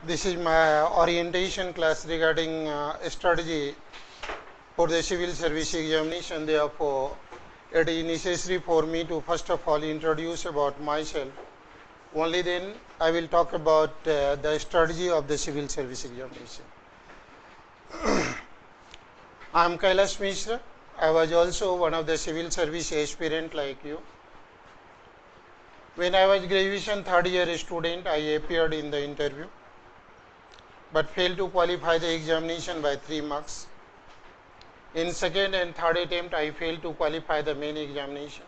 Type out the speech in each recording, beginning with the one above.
This is my orientation class regarding strategy for the civil service examination. Therefore, it is necessary for me to first of all introduce about myself. Only then I will talk about the strategy of the civil service examination. I am Kailash Mishra. I was also one of the civil service aspirant like you. When I was graduation third year student, I appeared in the interview, but failed to qualify the examination by 3 marks. In second and third attempt, I failed to qualify the main examination.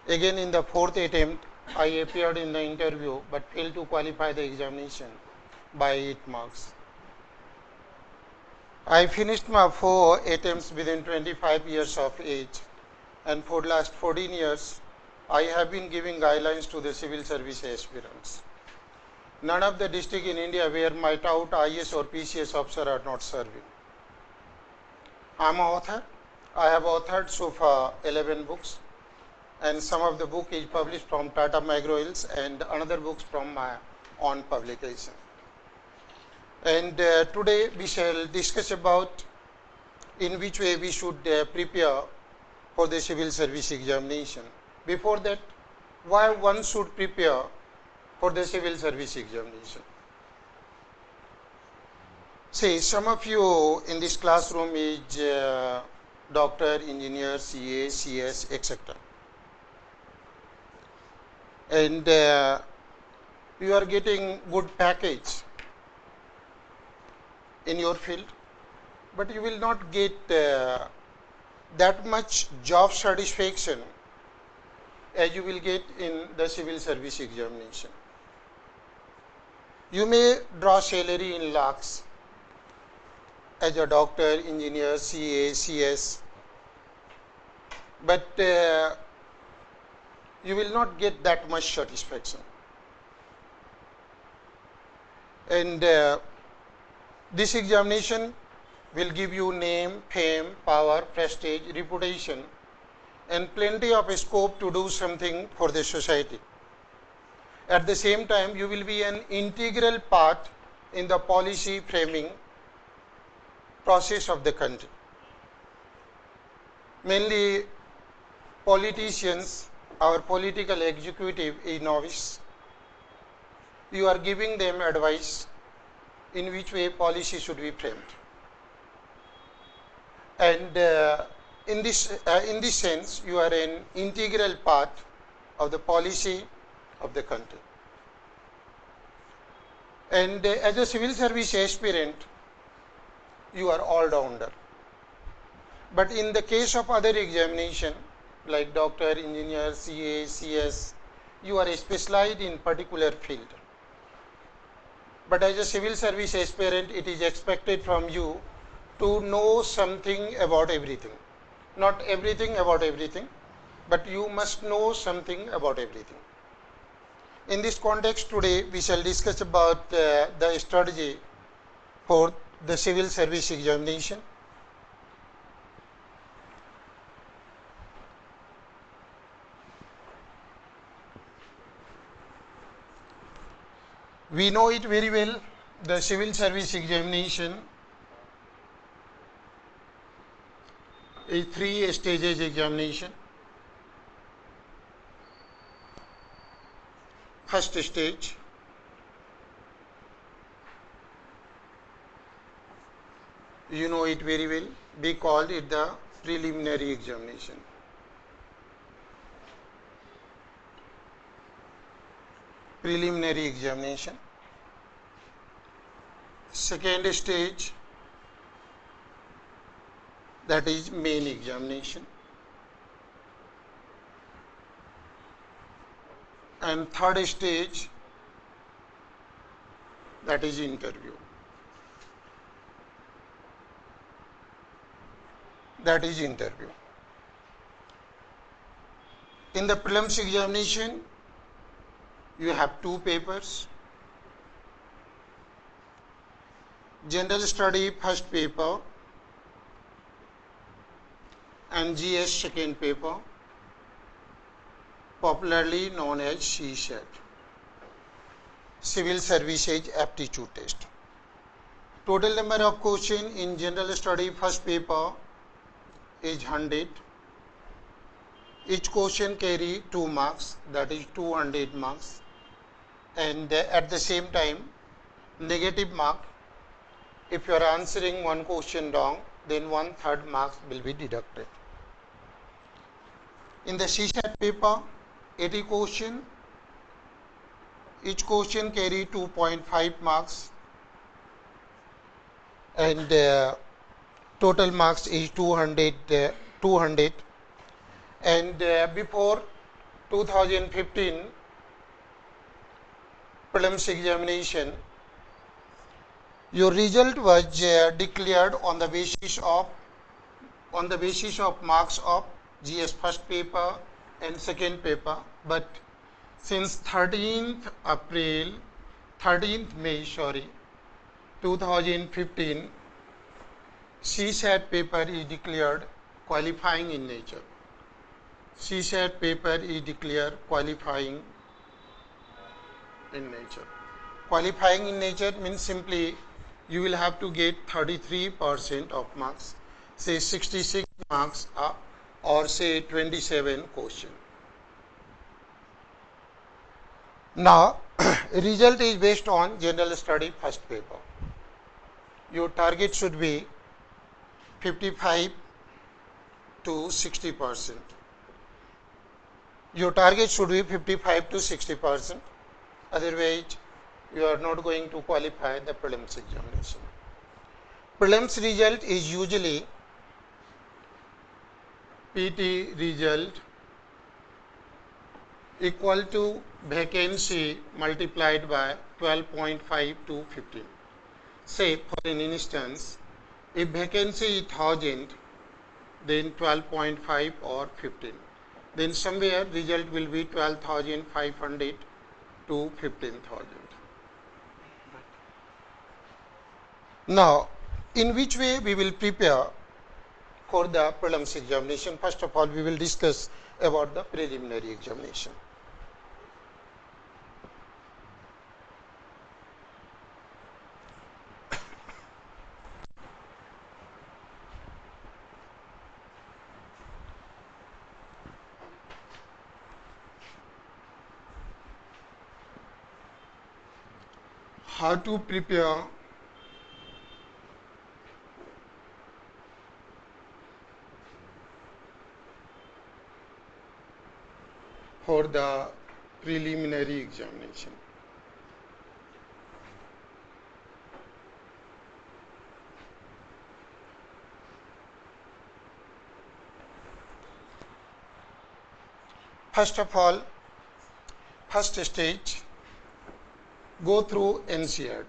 Again, in the fourth attempt, I appeared in the interview, but failed to qualify the examination by 8 marks. I finished my 4 attempts within 25 years of age, and for the last 14 years, I have been giving guidelines to the civil service aspirants. None of the district in India where my tout IS or PCS officer are not serving. I am an author. I have authored so far 11 books, and some of the book is published from Tata McGraw-Hills and another books from my own publication. And today we shall discuss about in which way we should prepare for the civil service examination. Before that, why one should prepare for the civil service examination. See, some of you in this classroom is doctor, engineer, CA, CS, etc. And you are getting good package in your field, but you will not get that much job satisfaction as you will get in the civil service examination. You may draw salary in lakhs as a doctor, engineer, CA, CS, but you will not get that much satisfaction. And this examination will give you name, fame, power, prestige, reputation, and plenty of scope to do something for the society. At the same time, you will be an integral part in the policy framing process of the country. Mainly politicians, our political executive is novice. You are giving them advice in which way policy should be framed. And in this sense, you are an integral part of the policy of the country. And as a civil service aspirant, you are all-rounder. But in the case of other examination, like doctor, engineer, CA, CS, you are specialized in particular field. But as a civil service aspirant, it is expected from you to know something about everything. Not everything about everything, but you must know something about everything. In this context, today we shall discuss about the strategy for the civil service examination. We know it very well, the civil service examination is 3 stages examination. First stage, you know it very well, we call it the preliminary examination. Preliminary examination. Second stage, that is main examination. And third stage, that is interview. That is interview. In the prelims examination, you have 2 papers. General study first paper and GS second paper, popularly known as CSAT. Civil Services Aptitude Test. Total number of questions in General Study first paper is 100. Each question carry 2 marks, that is 200 marks, and at the same time negative mark. If you are answering one question wrong, then 1/3 marks will be deducted. In the CSAT paper, 80 question, each question carry 2.5 marks, and total marks is 200. And before 2015 prelims examination, your result was declared on the basis of marks of GS first paper and second paper, but since 13th May 2015, CSAT paper is declared qualifying in nature. CSAT paper is declared qualifying in nature. Qualifying in nature means simply you will have to get 33% of marks, say 66 marks or say 27 question. Now, result is based on general study first paper. Your target should be 55 to 60%. Your target should be 55 to 60%. Otherwise, you are not going to qualify the prelims examination. Prelims result is usually PT result equal to vacancy multiplied by 12.5 to 15. Say for an instance, if vacancy is 1000, then 12.5 or 15. Then somewhere result will be 12,500 to 15,000. Now, in which way we will prepare for the prelims examination? First of all, we will discuss about the preliminary examination. How to prepare for the preliminary examination. First of all, first stage, go through NCERT.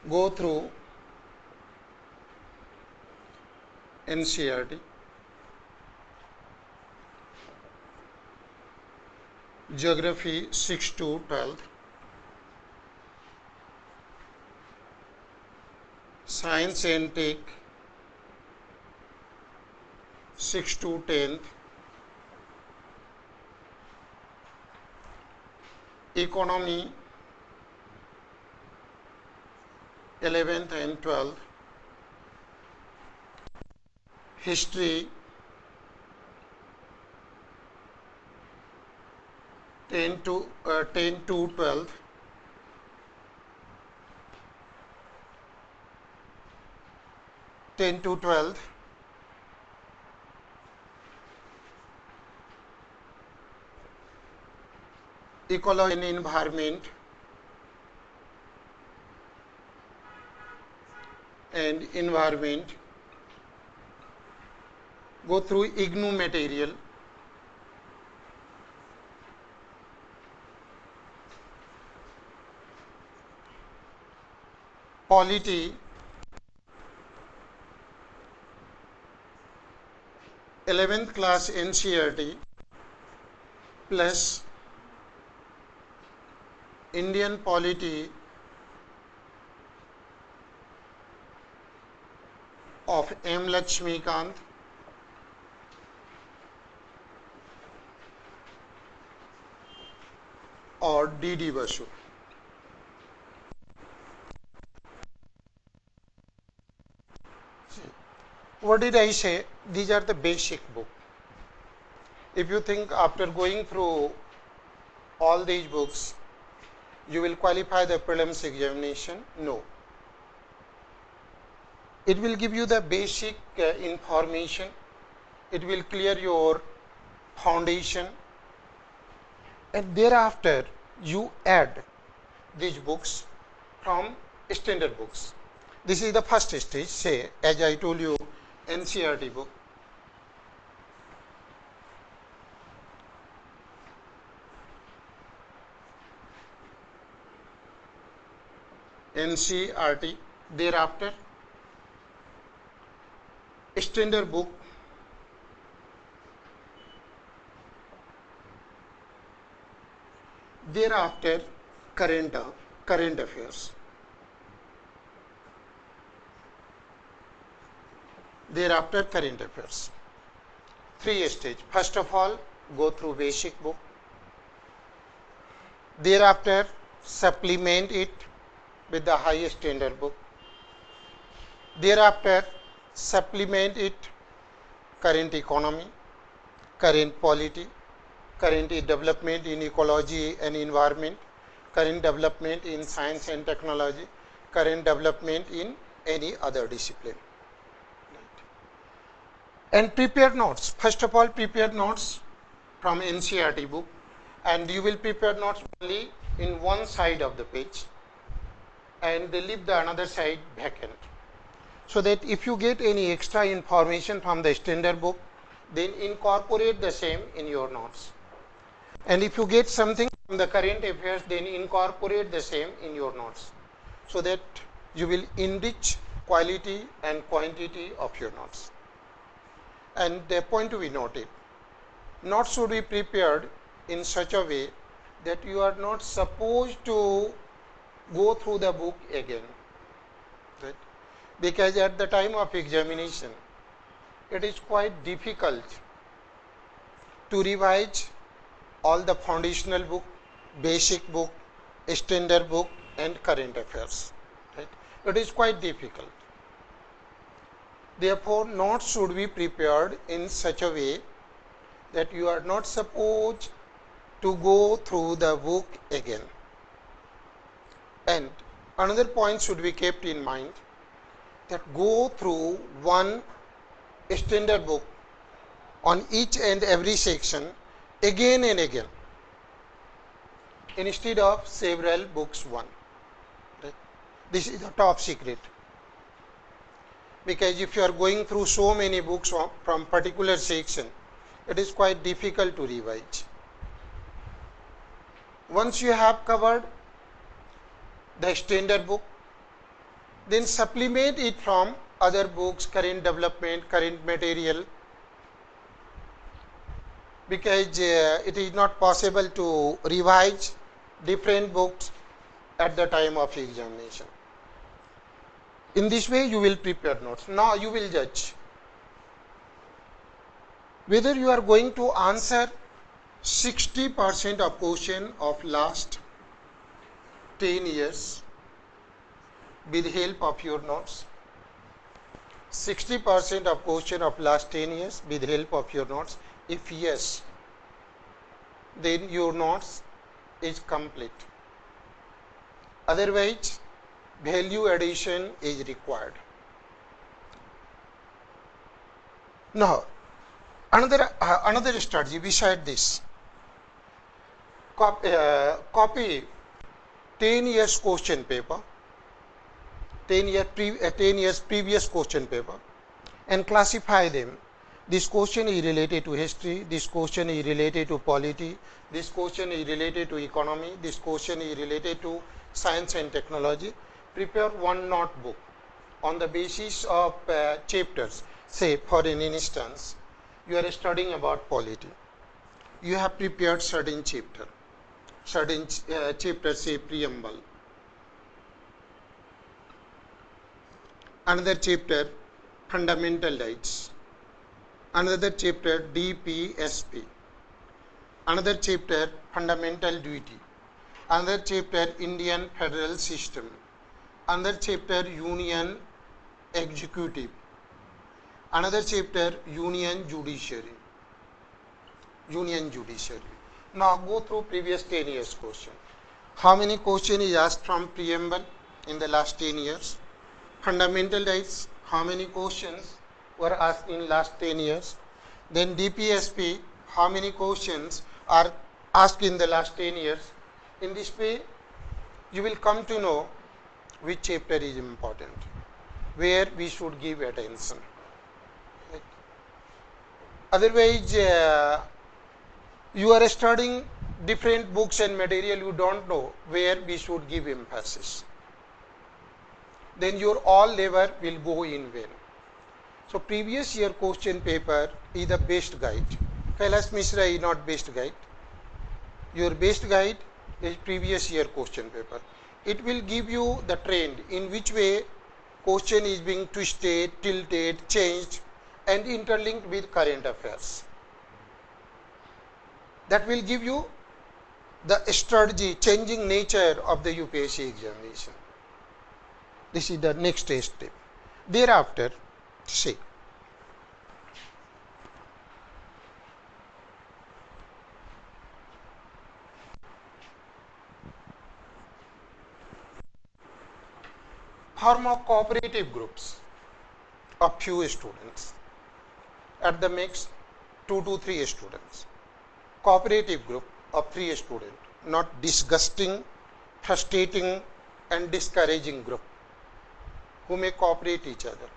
Go through NCERT. Geography 6 to 12. Science and Tech 6 to 10th. Economy 11th and 12th. History 10 to 12th. Ecology and environment go through IGNOU material. Polity 11th class NCERT plus Indian polity of M. Lakshmikant, or DD Basu. What did I say? These are the basic book. If you think after going through all these books, you will qualify the prelims examination, no. It will give you the basic information. It will clear your foundation, and thereafter you add these books from standard books. This is the first stage. Say, as I told you, NCERT book. NCERT. Thereafter, standard book. Thereafter, current affairs. Thereafter, current affairs. 3 stage. First of all, go through basic book. Thereafter, supplement it with the high standard book. Thereafter, supplement it current economy, current polity, current development in ecology and environment, current development in science and technology, current development in any other discipline. And prepare notes. First of all, prepare notes from NCERT book, and you will prepare notes only in one side of the page and leave the another side vacant, so that if you get any extra information from the standard book, then incorporate the same in your notes. And if you get something from the current affairs, then incorporate the same in your notes, so that you will enrich quality and quantity of your notes. And the point to be noted, notes should be prepared in such a way that you are not supposed to go through the book again, right? Because at the time of examination, it is quite difficult to revise all the foundational book, basic book, standard book, and current affairs, right? It is quite difficult. Therefore, notes should be prepared in such a way that you are not supposed to go through the book again. And another point should be kept in mind, that go through one standard book on each and every section again and again, instead of several books one. Right? This is the top secret. Because if you are going through so many books from particular section, it is quite difficult to revise. Once you have covered the standard book, then supplement it from other books, current development, current material, because it is not possible to revise different books at the time of examination. In this way, you will prepare notes. Now you will judge whether you are going to answer 60% of question of last 10 years with help of your notes. 60% of question of last 10 years with help of your notes. If yes, then your notes is complete. Otherwise, value addition is required. Now, another strategy beside this, copy 10 years question paper, 10 years previous question paper, and classify them. This question is related to history, this question is related to polity, this question is related to economy, this question is related to science and technology. Prepare one notebook on the basis of chapters. Say, for an instance, you are studying about polity. You have prepared certain chapter, say preamble. Another chapter, fundamental rights. Another chapter, DPSP. Another chapter, fundamental duty. Another chapter Indian Federal System. Another chapter Union Executive. Another chapter Union Judiciary. Union Judiciary. Now go through previous 10 years question. How many questions is asked from preamble in the last 10 years? Fundamental rights, how many questions were asked in last 10 years? Then DPSP, how many questions are asked in the last 10 years? In this way, you will come to know which chapter is important, where we should give attention. Right? Otherwise, you are studying different books and material, you don't know where we should give emphasis. Then your all labor will go in vain. So previous year question paper is the best guide. Kailash Mishra is not best guide. Your best guide is previous year question paper. It will give you the trend in which way question is being twisted, tilted, changed and interlinked with current affairs. That will give you the strategy, changing nature of the UPSC examination. This is the next step. Thereafter, see. Form of cooperative groups of few students. At the max, 2 to 3 students. Cooperative group of 3 students. Not disgusting, frustrating and discouraging group who may cooperate each other.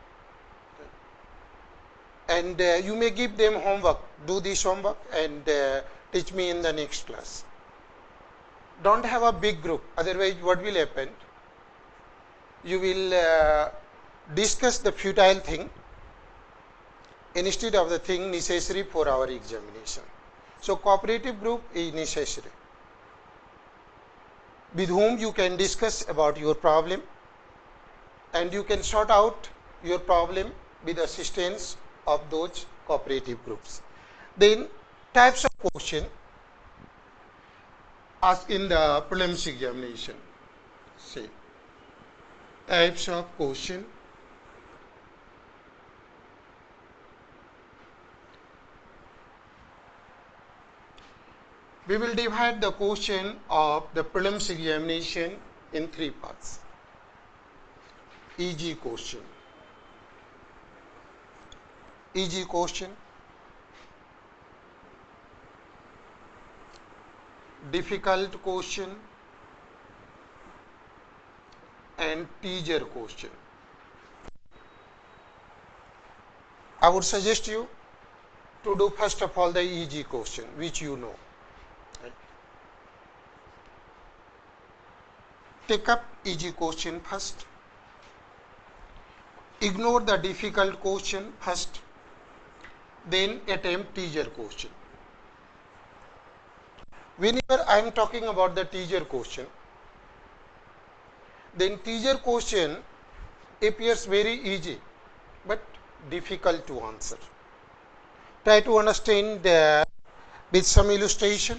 And you may give them homework, do this homework and teach me in the next class. Don't have a big group, otherwise what will happen? You will discuss the futile thing instead of the thing necessary for our examination. So cooperative group is necessary, with whom you can discuss about your problem and you can sort out your problem with assistance of those cooperative groups. Then types of question asked in the prelims examination. See, types of question. We will divide the question of the prelims examination in 3 parts. Easy question, easy question, difficult question and teaser question. I would suggest you to do first of all the easy question, which you know. Take up easy question first. Ignore the difficult question first, then attempt teaser question. Whenever I am talking about the teaser question, then teaser question appears very easy but difficult to answer. Try to understand with some illustration.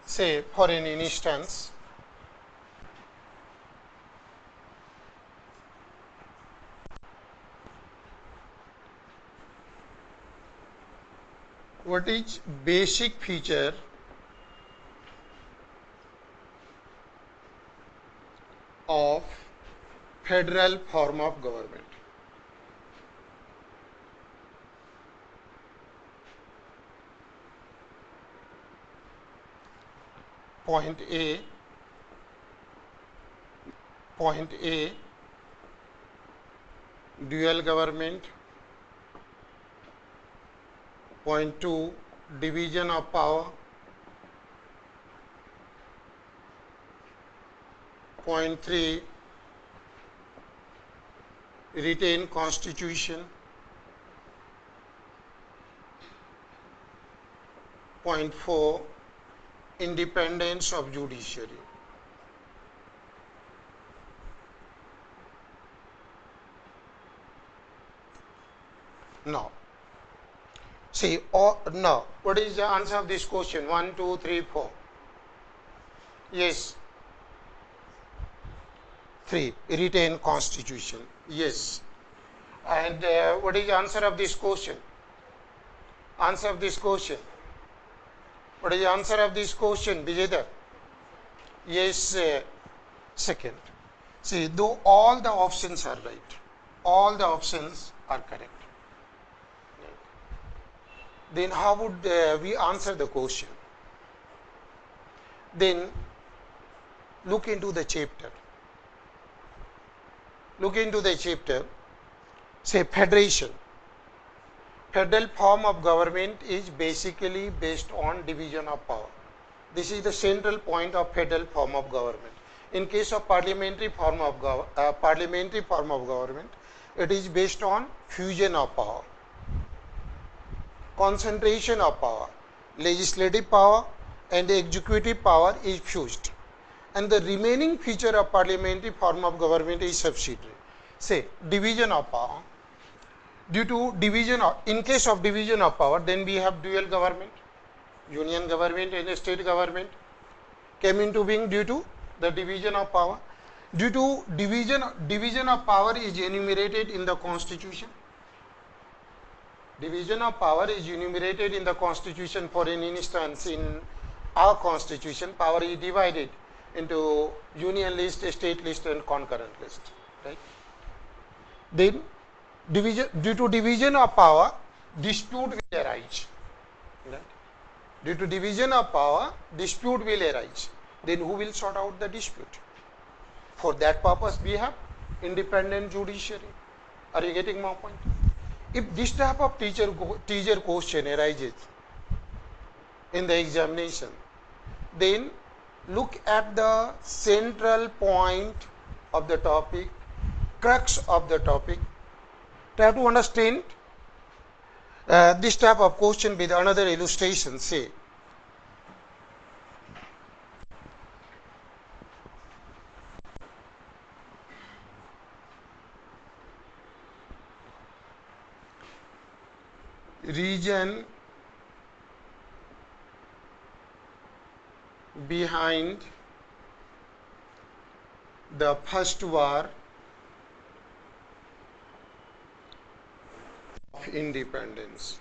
Say for an instance, what is basic feature of federal form of government? Point A, dual government. Point 2, division of power. Point 3, retain constitution. Point 4, independence of judiciary. Now, see, now, what is the answer of this question? 1, 2, 3, 4. Yes. 3. Retain constitution. Yes. And what is the answer of this question? Answer of this question. What is the answer of this question, Vijayda? Yes, second. See, though all the options are right, all the options are correct. Then how would we answer the question? Then look into the chapter. Look into the chapter. Say federation. Federal form of government is basically based on division of power. This is the central point of federal form of government. In case of parliamentary form of government, it is based on fusion of power, concentration of power, legislative power and executive power is fused, and the remaining feature of parliamentary form of government is subsidiary. Say division of power. Due to division of, in case of division of power, then we have dual government, union government and state government came into being due to the division of power. Due to division of power is enumerated in the constitution. Division of power is enumerated in the constitution. For an instance, in our constitution, power is divided into union list, state list and concurrent list, right? Then due to division of power, dispute will arise, right? Due to division of power, dispute will arise. Then who will sort out the dispute? For that purpose, we have independent judiciary. Are you getting my point? If this type of teacher question arises in the examination, then look at the central point of the topic, crux of the topic. Try to understand this type of question with another illustration. Say, region behind the first war of independence.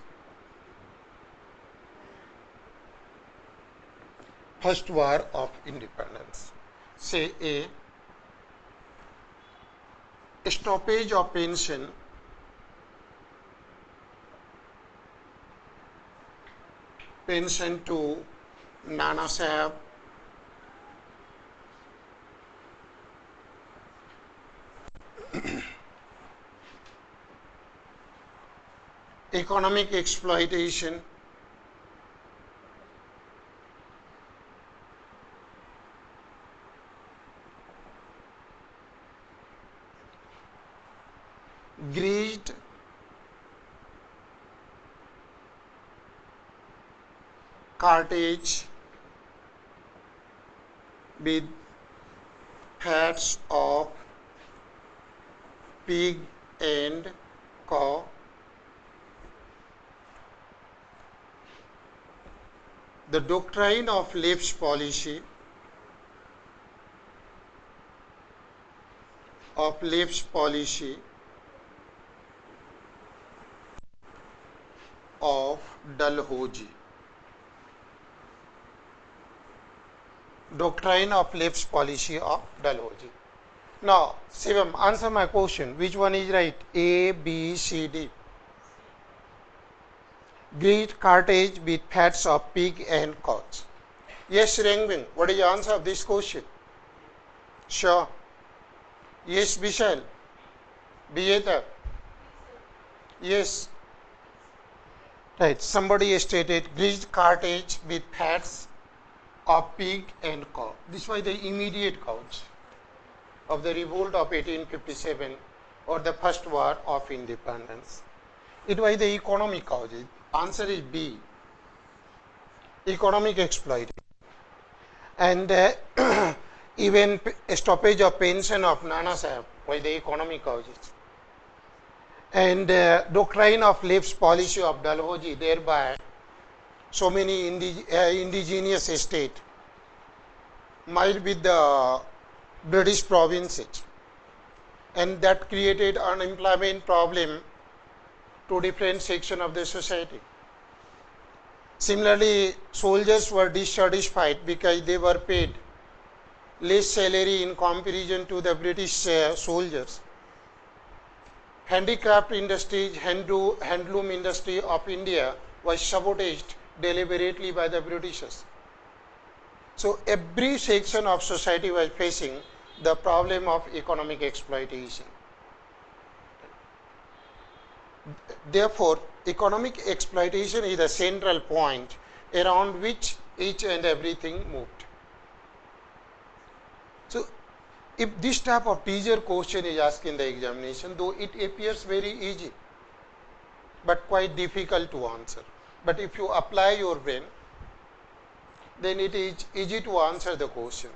First war of independence. Say a stoppage of pension to Nana Sahib, economic exploitation, greased cartage with fats of pig and cow, the doctrine of Left's policy of Dalhousie. Doctrine of Left's policy of Dalhousie. Now, Shivam, answer my question. Which one is right? A, B, C, D. Great cartage with fats of pig and cows. Yes, Rengbin, what is the answer of this question? Sure. Yes, Vishal. Bijeta. Yes. Right. Somebody stated greased cartage with fats of pig and cow. This was the immediate cause of the revolt of 1857 or the first war of independence. It was the economic cause. Answer is B. Economic exploitation. And even stoppage of pension of Nana Sahib was the economic causes. And doctrine of Left's policy of Dalhousie, thereby so many indigenous state might with the British provinces, and that created unemployment problem to different section of the society. Similarly, soldiers were dissatisfied because they were paid less salary in comparison to the British soldiers. Handicraft industries, handloom industry of India was sabotaged deliberately by the Britishers. So every section of society was facing the problem of economic exploitation. Therefore, economic exploitation is the central point around which each and everything moved. So, if this type of teaser question is asked in the examination, though it appears very easy, but quite difficult to answer. But if you apply your brain, then it is easy to answer the question.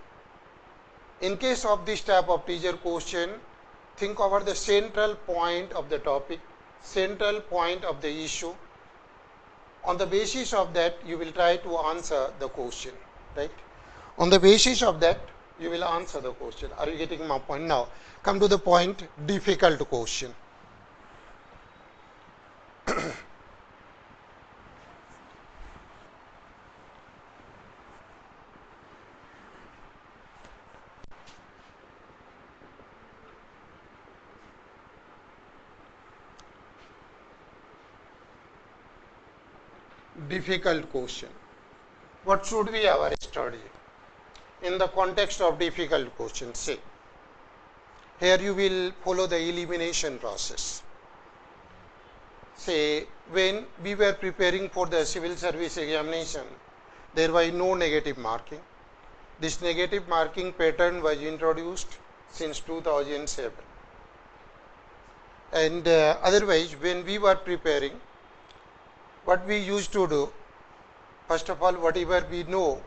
In case of this type of teaser question, think over the central point of the topic, central point of the issue. On the basis of that, you will try to answer the question, right? On the basis of that, you will answer the question. Are you getting my point? Now, come to the point, difficult question. Difficult question. What should be our strategy in the context of difficult questions? Say, here you will follow the elimination process. Say, when we were preparing for the civil service examination, there was no negative marking. This negative marking pattern was introduced since 2007. And otherwise, when we were preparing, what we used to do, first of all, whatever we know,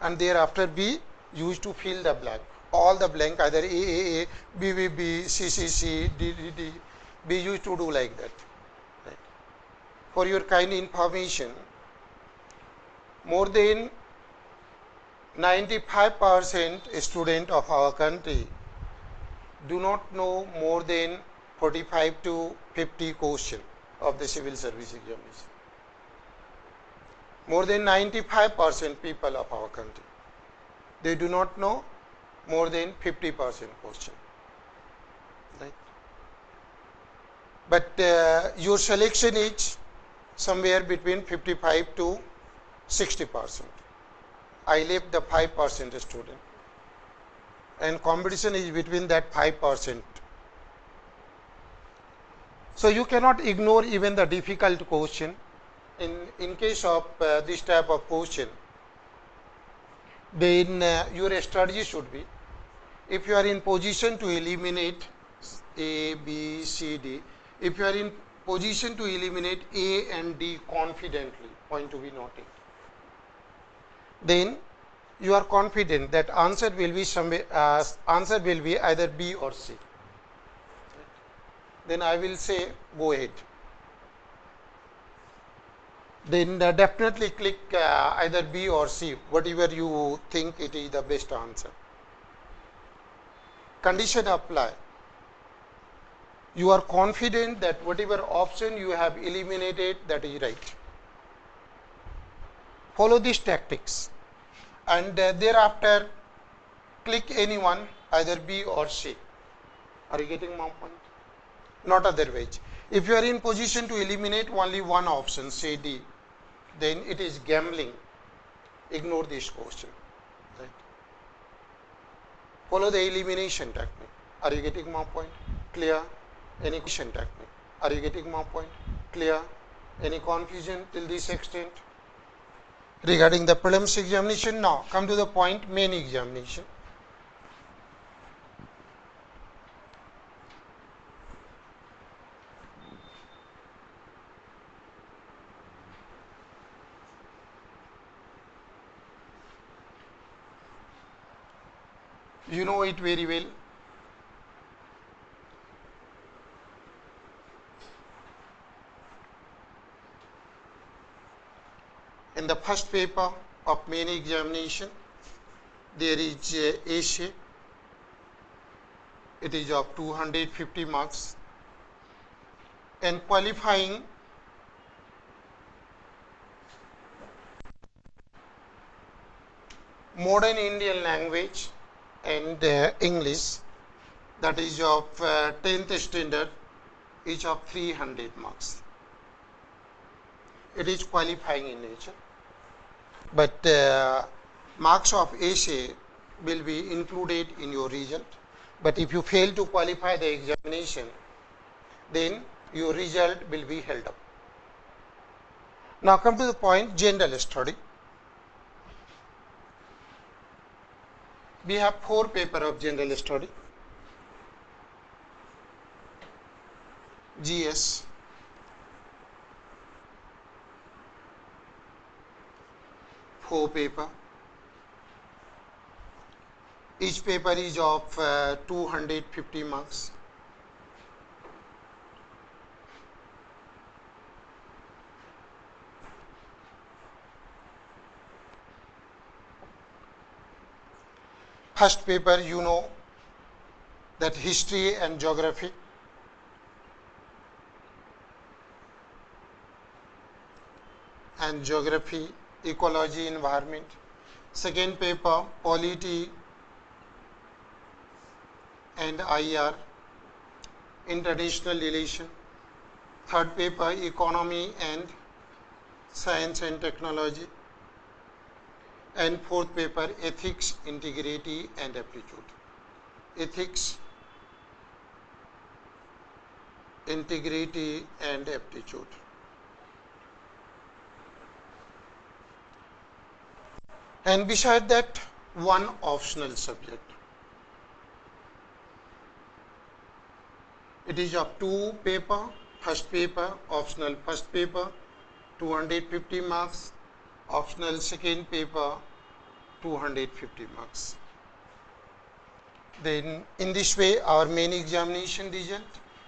and thereafter we used to fill the blank. All the blank, either AAA, BBB, CCC, DDD, we used to do like that. Right. For your kind information, more than 95% student of our country do not know more than 45 to 50 questions of the civil service examination. More than 95% people of our country, they do not know more than 50% question. Right? But your selection is somewhere between 55 to 60%. I left the 5% student, and competition is between that 5%. So you cannot ignore even the difficult question. In case of this type of question, then your strategy should be, if you are in position to eliminate A, B, C, D, if you are in position to eliminate A and D confidently, point to be noted, then you are confident that answer will be either B or C. Then I will say go ahead. Then definitely click either B or C, whatever you think it is the best answer. Condition apply. You are confident that whatever option you have eliminated, that is right. Follow these tactics, and thereafter click anyone, either B or C. Are you getting my point? Not otherwise. If you are in position to eliminate only one option, say D, then it is gambling. Ignore this question. Right? Follow the elimination technique. Are you getting my point? Clear? Any question technique? Are you getting my point? Clear? Any confusion till this extent? Regarding the prelims examination, now come to the point, main examination. You know it very well. In the first paper of main examination, there is A shape. It is of 250 marks. And qualifying modern Indian language and English, that is of 10th standard, is of 300 marks. It is qualifying in nature. But marks of essay will be included in your result. But if you fail to qualify the examination, then your result will be held up. Now come to the point, general study. We have 4 papers of general study. GS, four paper. Each paper is of 250 marks. First paper, you know that history and geography. And geography, ecology, environment. Second paper, polity and IR, international relation. Third paper, economy and science and technology. And fourth paper, ethics, integrity and aptitude. Ethics, integrity and aptitude. And beside that, one optional subject. It is of 2 paper, first paper, optional first paper, 250 marks, optional second paper, 250 marks. Then in this way, our main examination result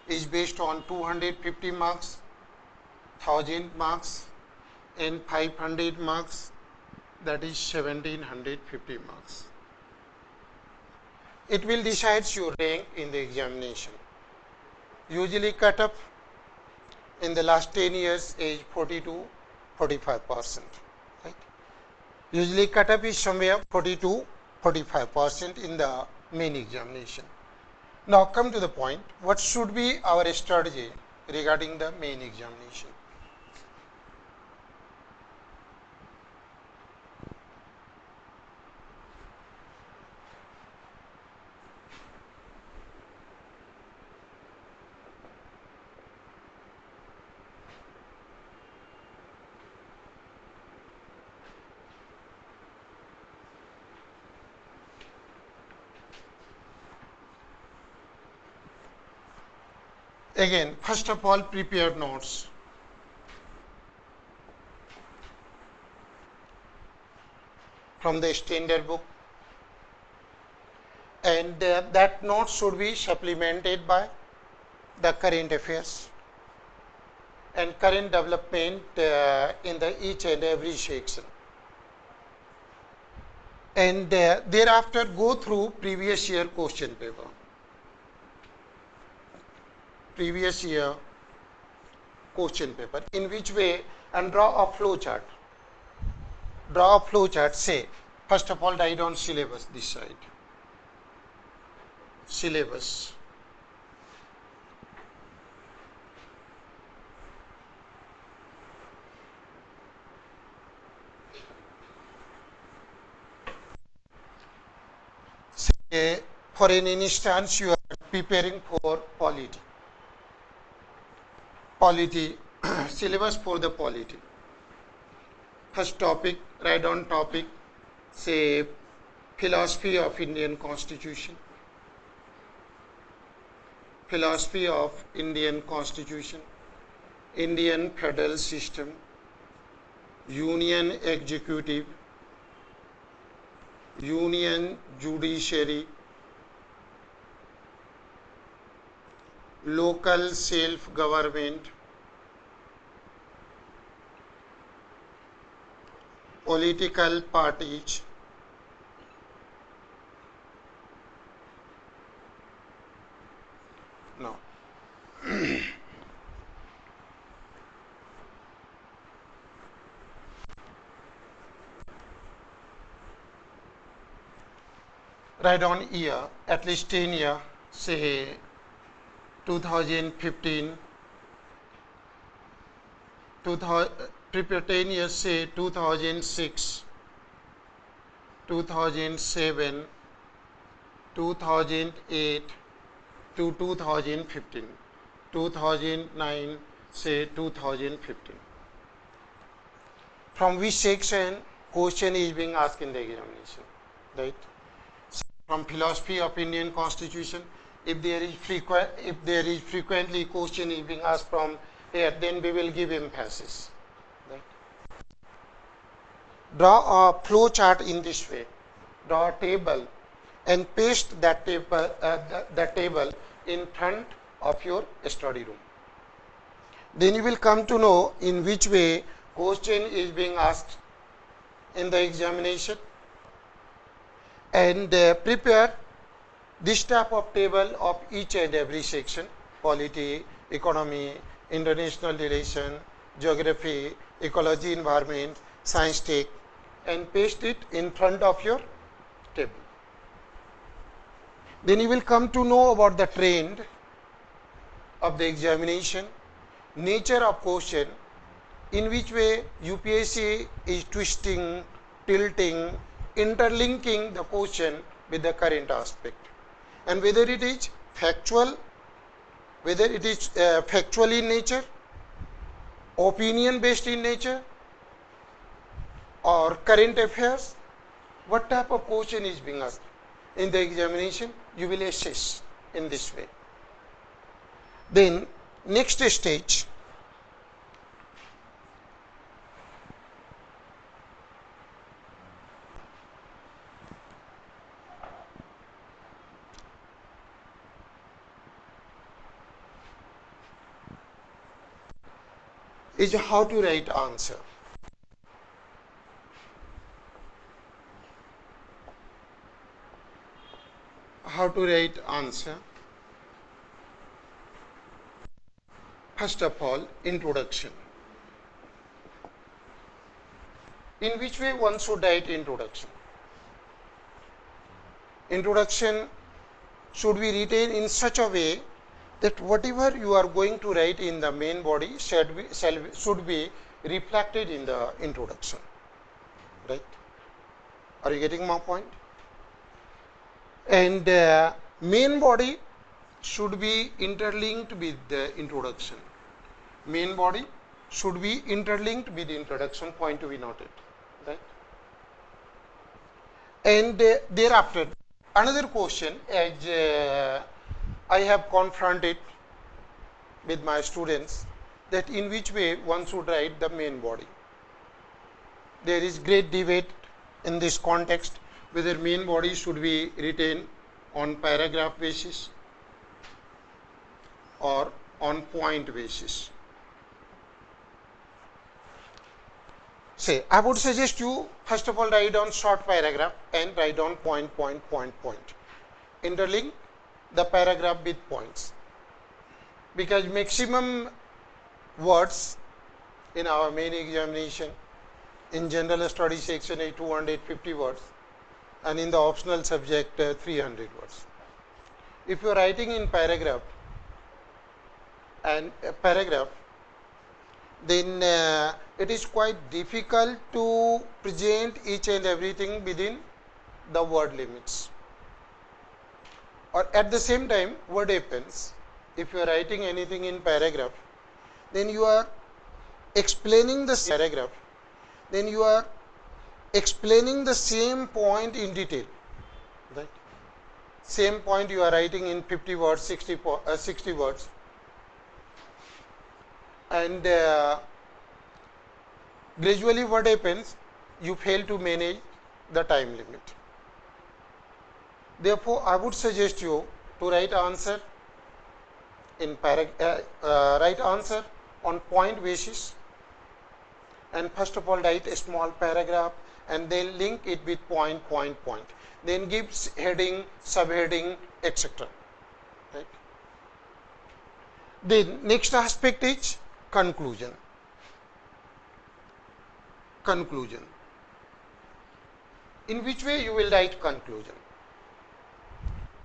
is based on 250 marks, 1000 marks and 500 marks, that is 1750 marks. It will decide your rank in the examination. Usually cut off in the last 10 years is 40 to 45%. Right? Usually cut off is somewhere 40 to 45% in the main examination. Now come to the point, what should be our strategy regarding the main examination? Again, first of all, prepare notes. From the standard book, and that note should be supplemented by the current affairs and current development in the each and every section. And thereafter go through previous year question paper. Previous year question paper, in which way, and draw a flow chart. Draw a flow chart, say, first of all, write down syllabus this side. Syllabus. Say, for an instance, you are preparing for polity. Polity, syllabus for the polity. First topic, write down topic, say, philosophy of Indian Constitution. Philosophy of Indian Constitution, Indian federal system, union executive, union judiciary, local self-government, political parties, Now, write on year, at least 10 year, say 2015, 2000, prepare 10 years, say 2006, 2007, 2008 to 2015, 2009, say 2015. From which section question is being asked in the examination, right? From philosophy of Indian Constitution, if there is frequently question is being asked from here, then we will give emphasis. Right? Draw a flow chart in this way. Draw a table and paste that table in front of your study room. Then you will come to know in which way question is being asked in the examination, and prepare this type of table of each and every section: polity, economy, international relation, geography, ecology, environment, science tech, and paste it in front of your table. Then you will come to know about the trend of the examination, nature of question, in which way UPSC is twisting, tilting, interlinking the question with the current aspect, and whether it is factual, whether it is factual in nature, opinion based in nature, or current affairs, what type of question is being asked in the examination, you will assess in this way. Then next stage, is how to write answer. How to write answer? First of all, introduction. In which way one should write introduction? Introduction should be written in such a way that whatever you are going to write in the main body should be reflected in the introduction. Right? Are you getting my point? And main body should be interlinked with the introduction. Main body should be interlinked with the introduction, point to be noted. Right? And thereafter, another question, as I have confronted with my students, that in which way one should write the main body. There is great debate in this context whether main body should be written on paragraph basis or on point basis. Say, I would suggest you first of all write on short paragraph and write on point. Interlink the paragraph with points, because maximum words in our main examination in general study section is 250 words, and in the optional subject 300 words. If you are writing in paragraph, then it is quite difficult to present each and everything within the word limits. Or at the same time, what happens if you are writing anything in paragraph, then you are explaining the paragraph, then you are explaining the same point in detail. Right? Same point you are writing in 50 words, 60 words, and gradually what happens, you fail to manage the time limit. Therefore, I would suggest you to write answer in write answer on point basis, and first of all write a small paragraph and then link it with point, then gives heading, subheading, etc. Right? Then next aspect is conclusion. Conclusion. In which way you will write conclusion?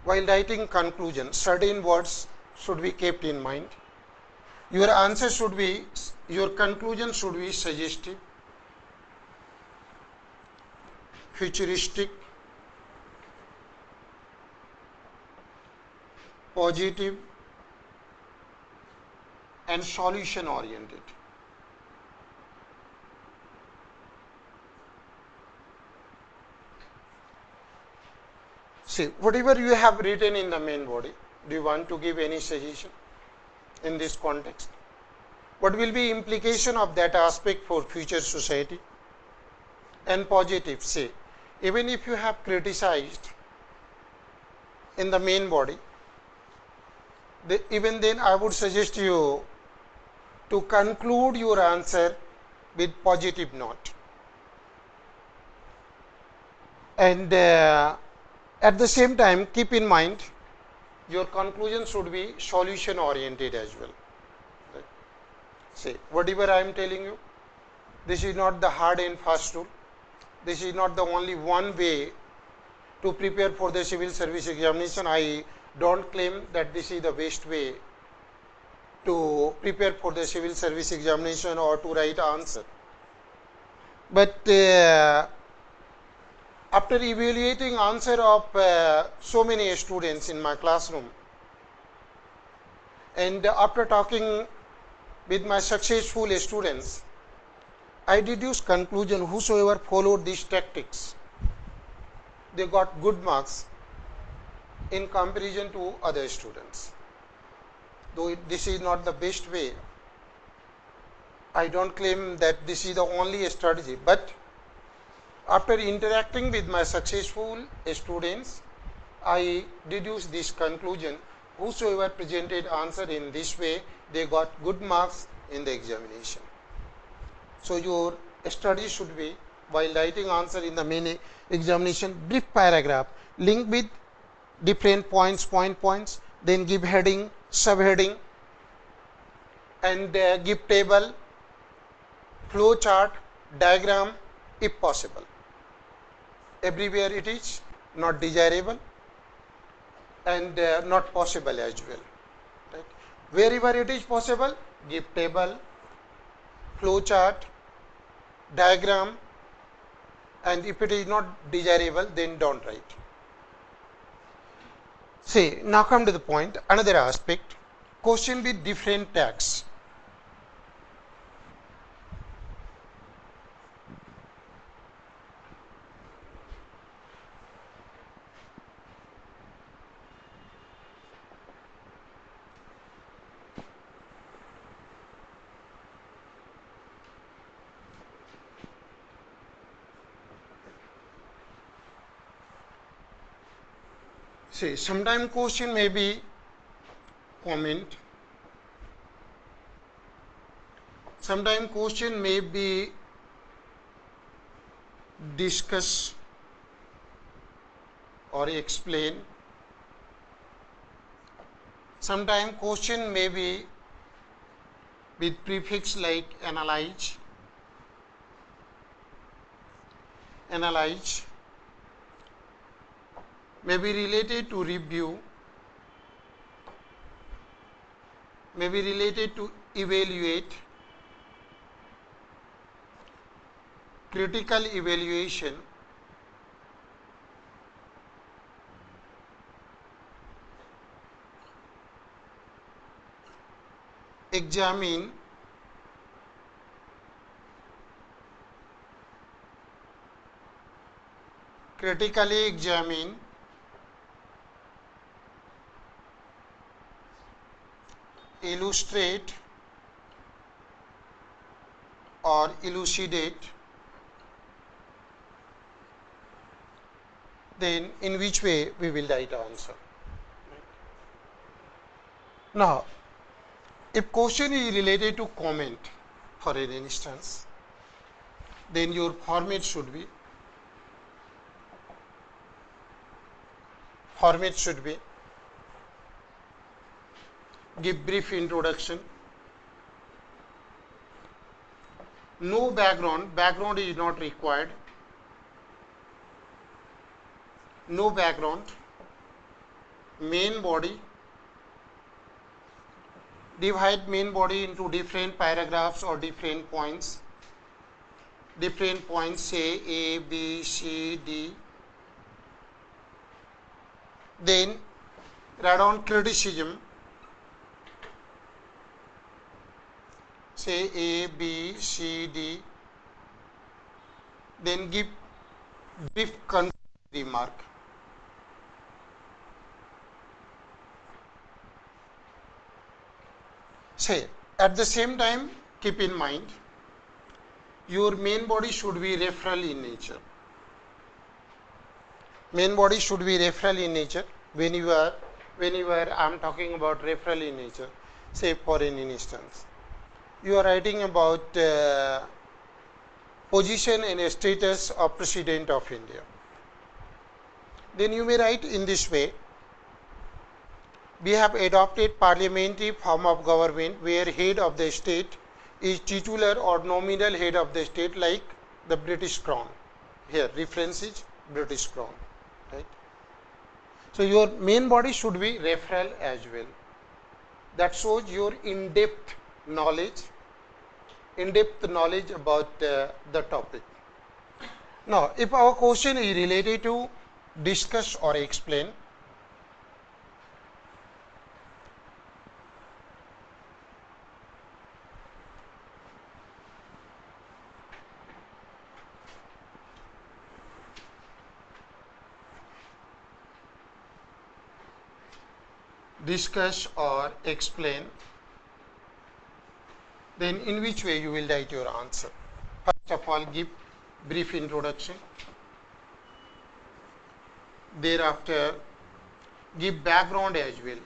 While writing conclusion, certain words should be kept in mind. Your answer should be, your conclusion should be suggestive, futuristic, positive, and solution oriented. See, whatever you have written in the main body, do you want to give any suggestion in this context? What will be implication of that aspect for future society? And positive, say, even if you have criticized in the main body, even then I would suggest you to conclude your answer with positive note. And at the same time, keep in mind, your conclusion should be solution oriented as well. Right? Say, whatever I am telling you, this is not the hard and fast rule. This is not the only one way to prepare for the civil service examination. I don't claim that this is the best way to prepare for the civil service examination or to write answer. But after evaluating answer of so many students in my classroom, and after talking with my successful students, I deduced conclusion, whosoever followed these tactics, they got good marks in comparison to other students. Though this is not the best way, I don't claim that this is the only strategy, but after interacting with my successful students, I deduced this conclusion, whosoever presented answer in this way, they got good marks in the examination. So your study should be, while writing answer in the main examination, brief paragraph, link with different points, then give heading, subheading, and give table, flow chart, diagram, if possible. Everywhere it is not desirable and not possible as well. Right? Wherever it is possible, give table, flow chart, diagram, and if it is not desirable, then don't write. See, now come to the point, another aspect, question with different tags. See, sometimes question may be comment, sometimes question may be discuss or explain, sometimes question may be with prefix like analyze, may be related to review, may be related to evaluate, critical evaluation, examine, critically examine, illustrate or elucidate, then in which way we will write answer. Now, if question is related to comment, for an instance, then your format should be give brief introduction. No background, background is not required. No background. Main body. Divide main body into different paragraphs or different points. Different points, say A, B, C, D. Then write down criticism. Say A, B, C, D. Then give brief remark. Say, at the same time, keep in mind, your main body should be referral in nature. Main body should be referral in nature. Whenever I am talking about referral in nature, say for an instance, you are writing about position and status of President of India. Then you may write in this way: we have adopted parliamentary form of government where head of the state is titular or nominal head of the state, like the British Crown. Here reference is British Crown, right? So your main body should be referral as well. That shows your in-depth knowledge about the topic. Now, if our question is related to discuss or explain, then in which way you will write your answer? First of all, give brief introduction. Thereafter, give background as well.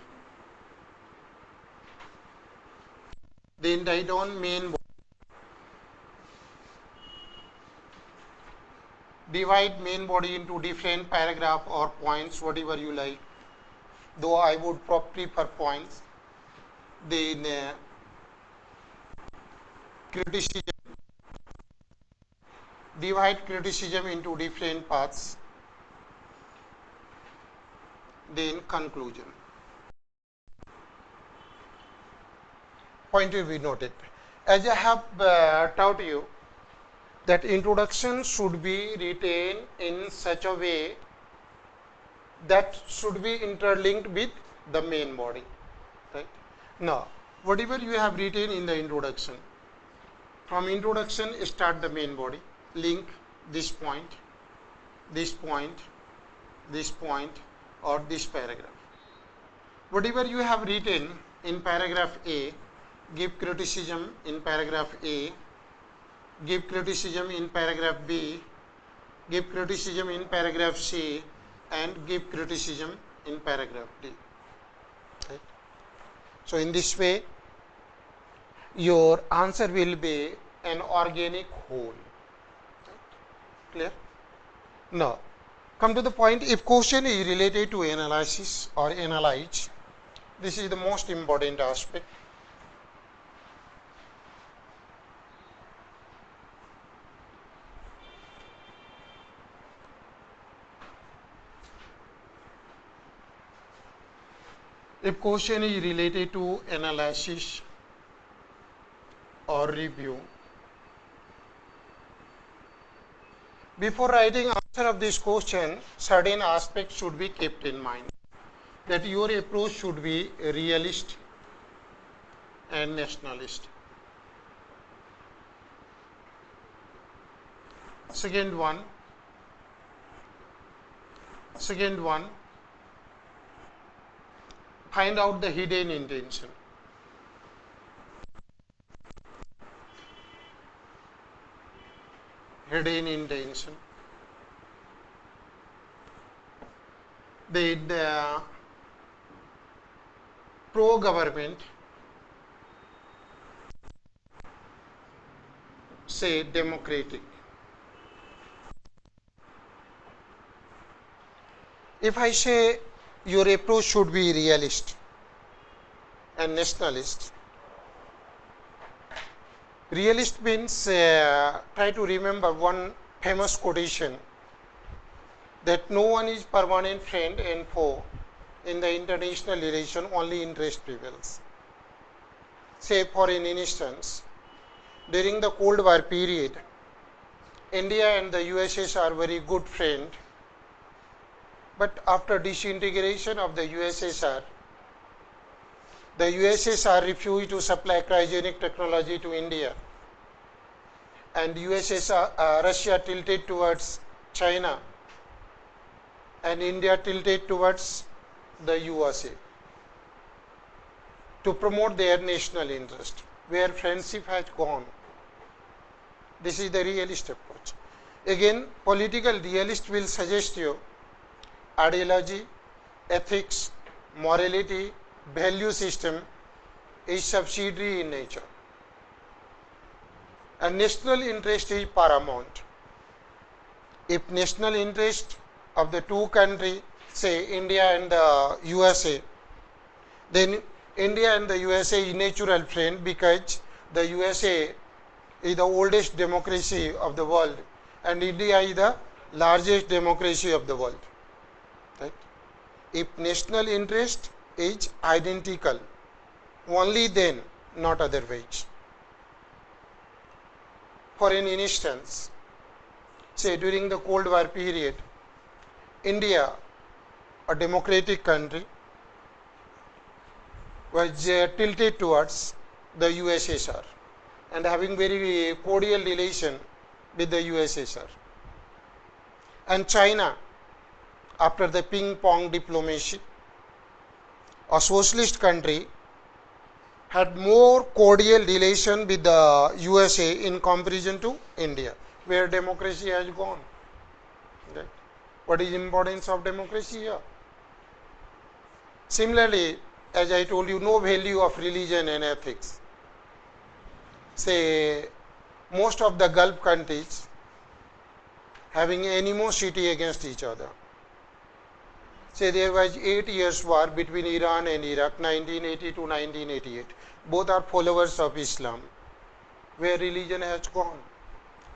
Then write down main body. Divide main body into different paragraph or points, whatever you like. Though I would prefer points. Then criticism. Divide criticism into different parts. Then conclusion. Point will be noted. As I have taught you, that introduction should be written in such a way that should be interlinked with the main body, right? Now, whatever you have written in the introduction, from introduction start the main body, link this point, this point, this point, or this paragraph. Whatever you have written in paragraph A, give criticism in paragraph A, give criticism in paragraph B, give criticism in paragraph C, and give criticism in paragraph D. Right? So in this way, your answer will be an organic whole. Right? Clear? Now, come to the point. If question is related to analysis or analyze, this is the most important aspect. If question is related to analysis or review, before writing answer of this question, certain aspects should be kept in mind. That your approach should be realist and nationalist. Second one, find out the hidden intention. Hidden intention. The pro-government, say democratic. If I say your approach should be realist, and nationalist. Realist means try to remember one famous quotation that no one is permanent friend and foe in the international relation, only interest prevails. Say for an instance, during the Cold War period, India and the USSR are very good friends, but after disintegration of the USSR refused to supply cryogenic technology to India, and Russia tilted towards China, and India tilted towards the USA to promote their national interest, where friendship has gone. This is the realist approach. Again, political realist will suggest you ideology, ethics, morality, value system is subsidiary in nature. And national interest is paramount. If national interest of the two countries, say India and the USA, then India and the USA is natural friend because the USA is the oldest democracy of the world and India is the largest democracy of the world. Right? If national interest is identical, only then, not otherwise. For an instance, say during the Cold War period, India, a democratic country, was tilted towards the USSR and having very cordial relation with the USSR. And China, after the ping pong diplomacy, a socialist country, had more cordial relation with the USA in comparison to India, where democracy has gone. Right? What is the importance of democracy here? Similarly, as I told you, no value of religion and ethics. Say, most of the Gulf countries having animosity against each other. Say there was 8 years war between Iran and Iraq, 1980 to 1988. Both are followers of Islam. Where religion has gone?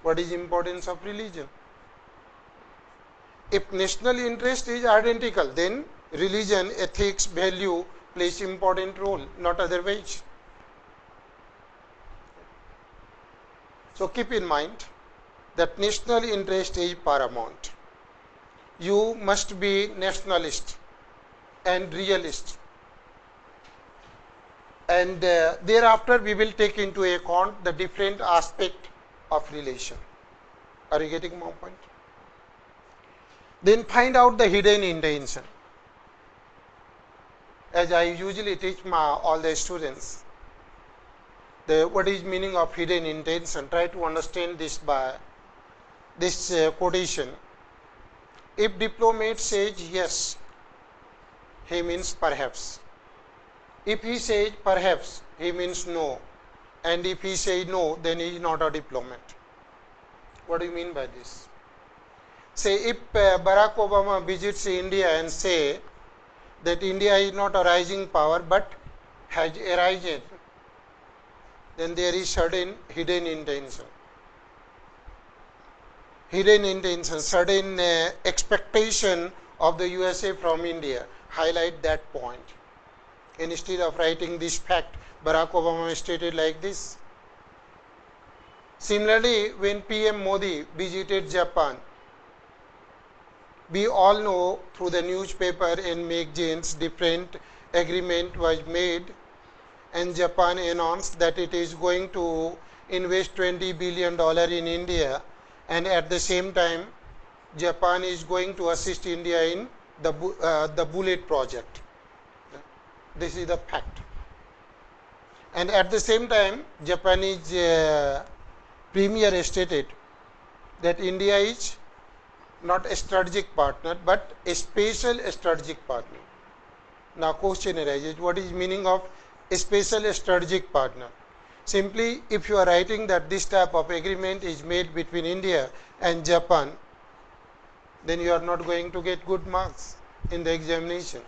What is the importance of religion? If national interest is identical, then religion, ethics, value plays important role, not otherwise. So keep in mind that national interest is paramount. You must be nationalist and realist. And thereafter we will take into account the different aspect of relation. Are you getting my point? Then find out the hidden intention. As I usually teach all the students, what is meaning of hidden intention? Try to understand this by this quotation. If diplomat says yes, he means perhaps. If he says perhaps, he means no. And if he says no, then he is not a diplomat. What do you mean by this? Say if Barack Obama visits India and say that India is not a rising power but has arisen, then there is certain hidden intention. Hidden intention, certain expectation of the USA from India. Highlight that point. Instead of writing this fact, Barack Obama stated like this. Similarly, when PM Modi visited Japan, we all know through the newspaper and magazines different agreement was made and Japan announced that it is going to invest $20 billion in India, and at the same time Japan is going to assist India in the Bullet project. This is the fact. And at the same time Japanese premier stated that India is not a strategic partner but a special strategic partner. Now question arises, what is meaning of a special strategic partner? Simply, if you are writing that this type of agreement is made between India and Japan, then you are not going to get good marks in the examination.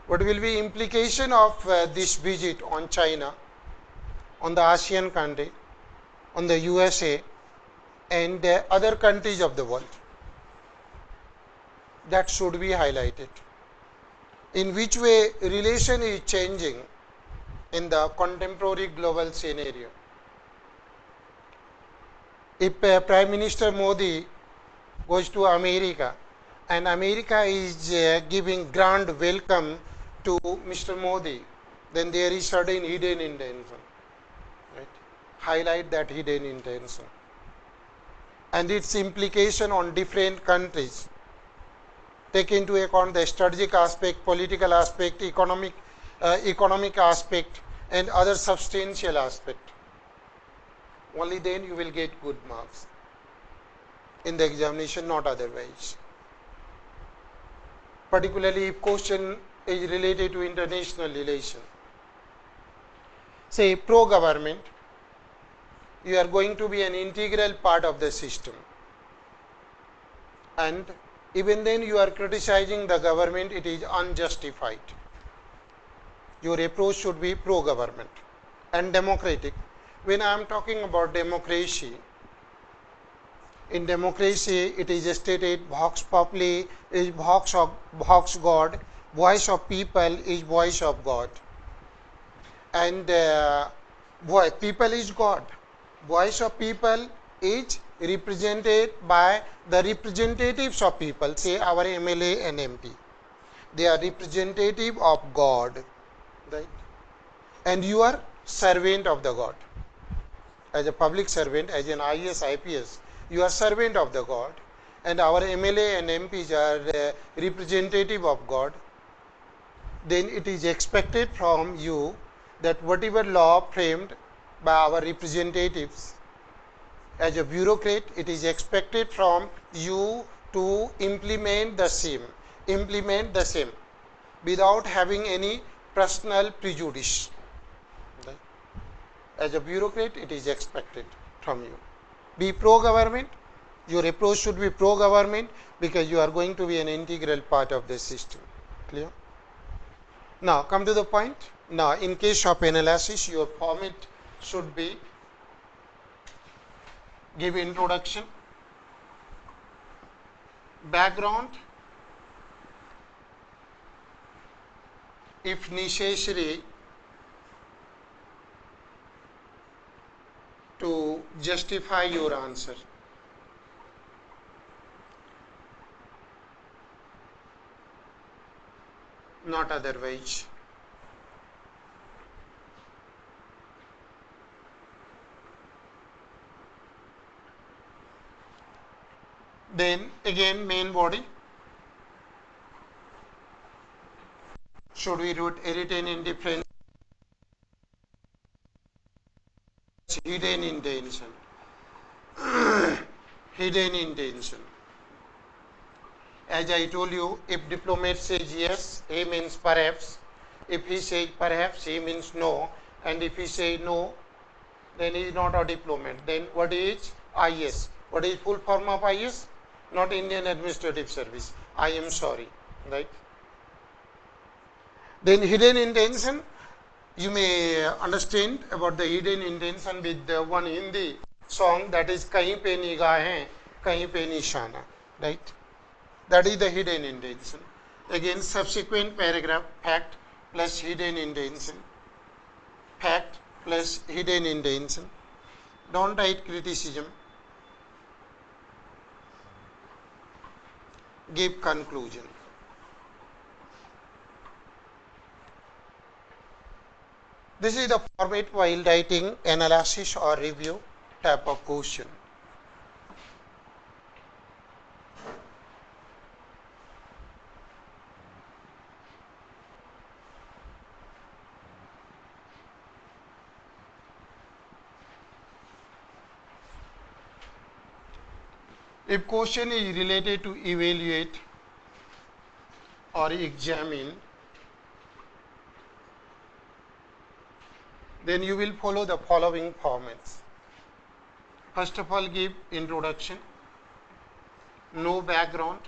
What will be implication of this visit on China, on the ASEAN country, on the USA and other countries of the world? That should be highlighted. In which way relation is changing in the contemporary global scenario? If Prime Minister Modi goes to America and America is giving grand welcome to Mr. Modi, then there is certain hidden intention. Right? Highlight that hidden intention and its implication on different countries. Take into account the strategic aspect, political aspect, economic aspect and other substantial aspect. Only then you will get good marks in the examination, not otherwise. Particularly if question is related to international relation. Say pro-government, you are going to be an integral part of the system. And even then you are criticizing the government, it is unjustified. Your approach should be pro-government and democratic. When I am talking about democracy, in democracy it is stated vox populi is vox God, voice of people is voice of God. And people is God. Voice of people is represented by the representatives of people, say our MLA and MP. They are representative of God, right? And you are servant of the God. As a public servant, as an IAS, IPS, you are servant of the God, and our MLA and MPs are representative of God. Then it is expected from you that whatever law framed by our representatives, as a bureaucrat, it is expected from you to implement the same without having any personal prejudice. Right? As a bureaucrat, it is expected from you. Be pro-government. Your approach should be pro-government because you are going to be an integral part of the system. Clear? Now, come to the point. Now, in case of analysis, your format should be give introduction, background, if necessary, to justify your answer. Not otherwise. Then again main body. Should we retain indifference? Hidden intention. Hidden intention. As I told you, if diplomat says yes, he means perhaps. If he says perhaps, he means no. And if he says no, then he is not a diplomat. Then what is IS? What is full form of IS? Not Indian Administrative Service. I am sorry. Right? Then hidden intention, you may understand about the hidden intention with the one Hindi song, that is kahin pe nigahein, kahin pe nishana. Right? That is the hidden intention. Again, subsequent paragraph, fact plus hidden intention. Fact plus hidden intention. Don't write criticism. Give conclusion. This is the format while writing analysis or review type of question. If question is related to evaluate or examine, then you will follow the following formats. First of all, give introduction, no background,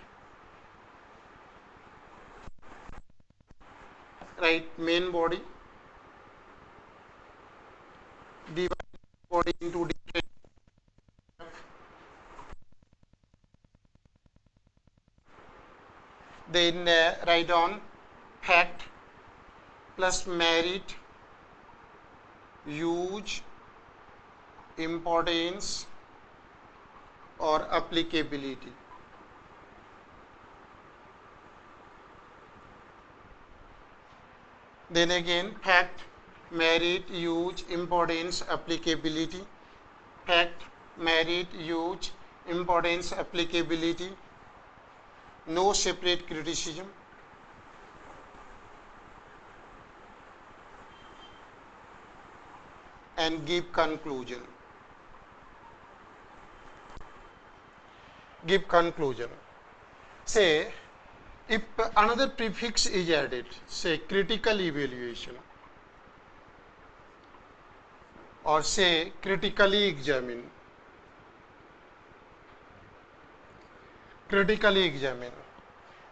write main body, divide body into different, then write on fact plus merit, use, importance or applicability. Then again fact, merit, use, importance, applicability. Fact, merit, use, importance, applicability. No separate criticism. And give conclusion. Give conclusion. Say, if another prefix is added, say critical evaluation, or say critically examine,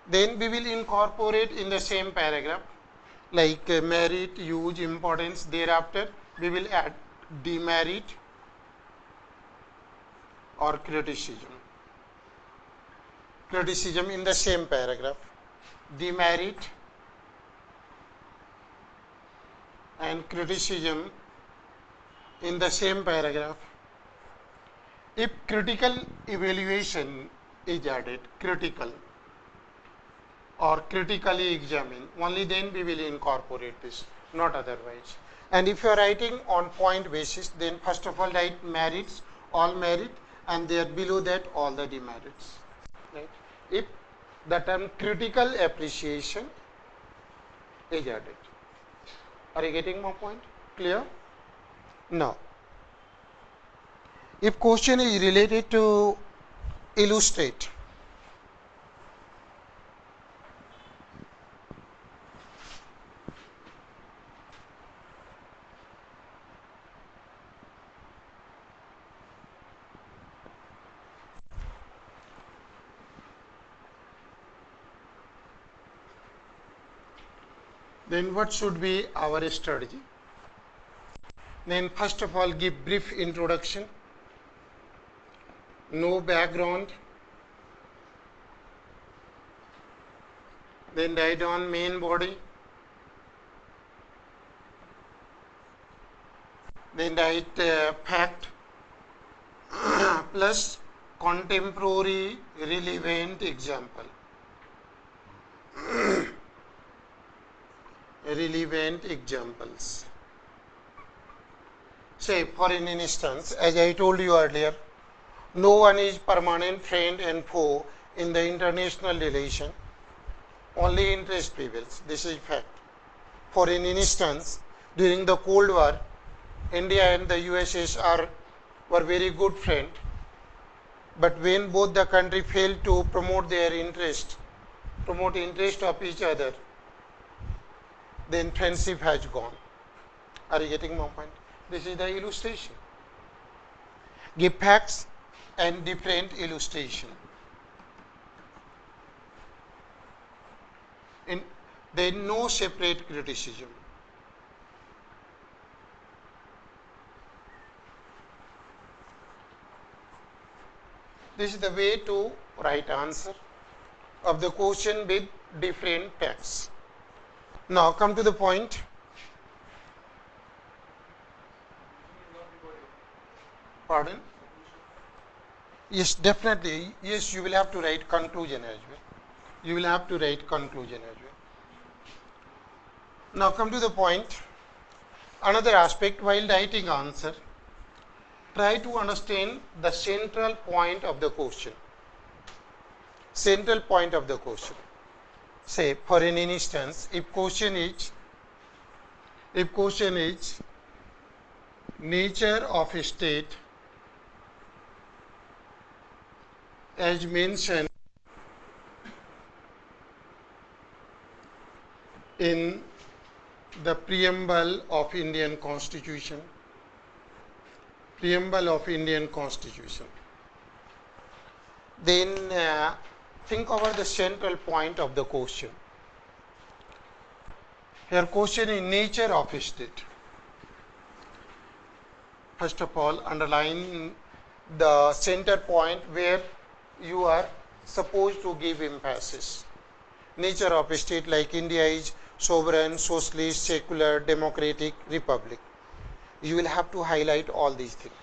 then we will incorporate in the same paragraph like merit, use, importance. Thereafter we will add demerit or criticism in the same paragraph, demerit and criticism in the same paragraph. If critical evaluation is added, critical or critically examine, only then we will incorporate this, not otherwise. And if you are writing on point basis, then first of all write merits, all merit, and there below that all the demerits. Right? If the term critical appreciation is added. Are you getting my point? Clear? Now, if question is related to illustrate, then what should be our strategy? Then first of all give brief introduction, no background, then write on main body, then write fact plus contemporary relevant example. Relevant examples. Say for an instance, as I told you earlier, no one is permanent friend and foe in the international relation. Only interest prevails. This is fact. For an instance, during the Cold War, India and the USSR were very good friends. But when both the country failed to promote interest of each other, then friendship has gone. Are you getting my point? This is the illustration. Give facts and different illustration. There is no separate criticism. This is the way to write answer of the question with different facts. Now come to the point. Pardon? Yes, definitely. Yes, you will have to write conclusion as well. You will have to write conclusion as well. Now come to the point. Another aspect while writing answer, try to understand the central point of the question. Central point of the question. Say for an instance, if question is nature of a state as mentioned in the preamble of Indian Constitution. Then think over the central point of the question. Here question in nature of state. First of all, underline the center point where you are supposed to give emphasis. Nature of a state, like India is sovereign, socialist, secular, democratic, republic. You will have to highlight all these things.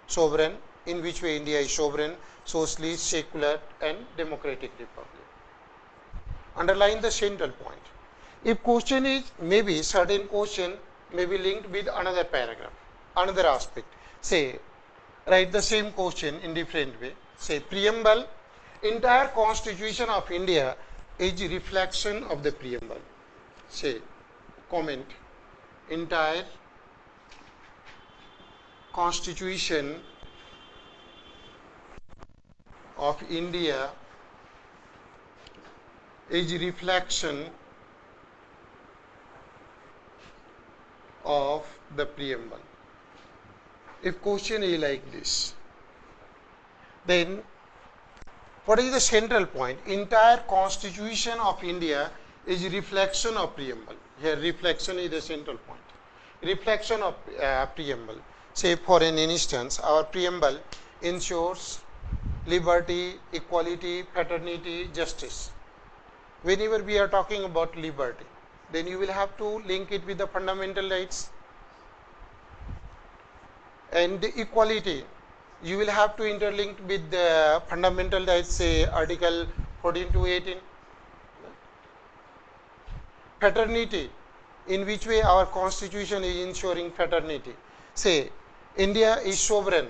Sovereign, in which way India is sovereign, socialist, secular and democratic republic. Underline the central point. If question is, maybe certain question may be linked with another paragraph, another aspect. Say, write the same question in different way. Say, preamble, entire constitution of India is a reflection of the preamble. Say, comment, entire constitution of India is a reflection of the preamble. If question is like this, then what is the central point? Entire constitution of India is a reflection of preamble. Here reflection is the central point. Reflection of preamble. Say for an instance, our preamble ensures liberty, equality, fraternity, justice. Whenever we are talking about liberty, then you will have to link it with the fundamental rights. And equality, you will have to interlink with the fundamental rights, say article 14 to 18. Fraternity, in which way our constitution is ensuring fraternity. Say India is sovereign,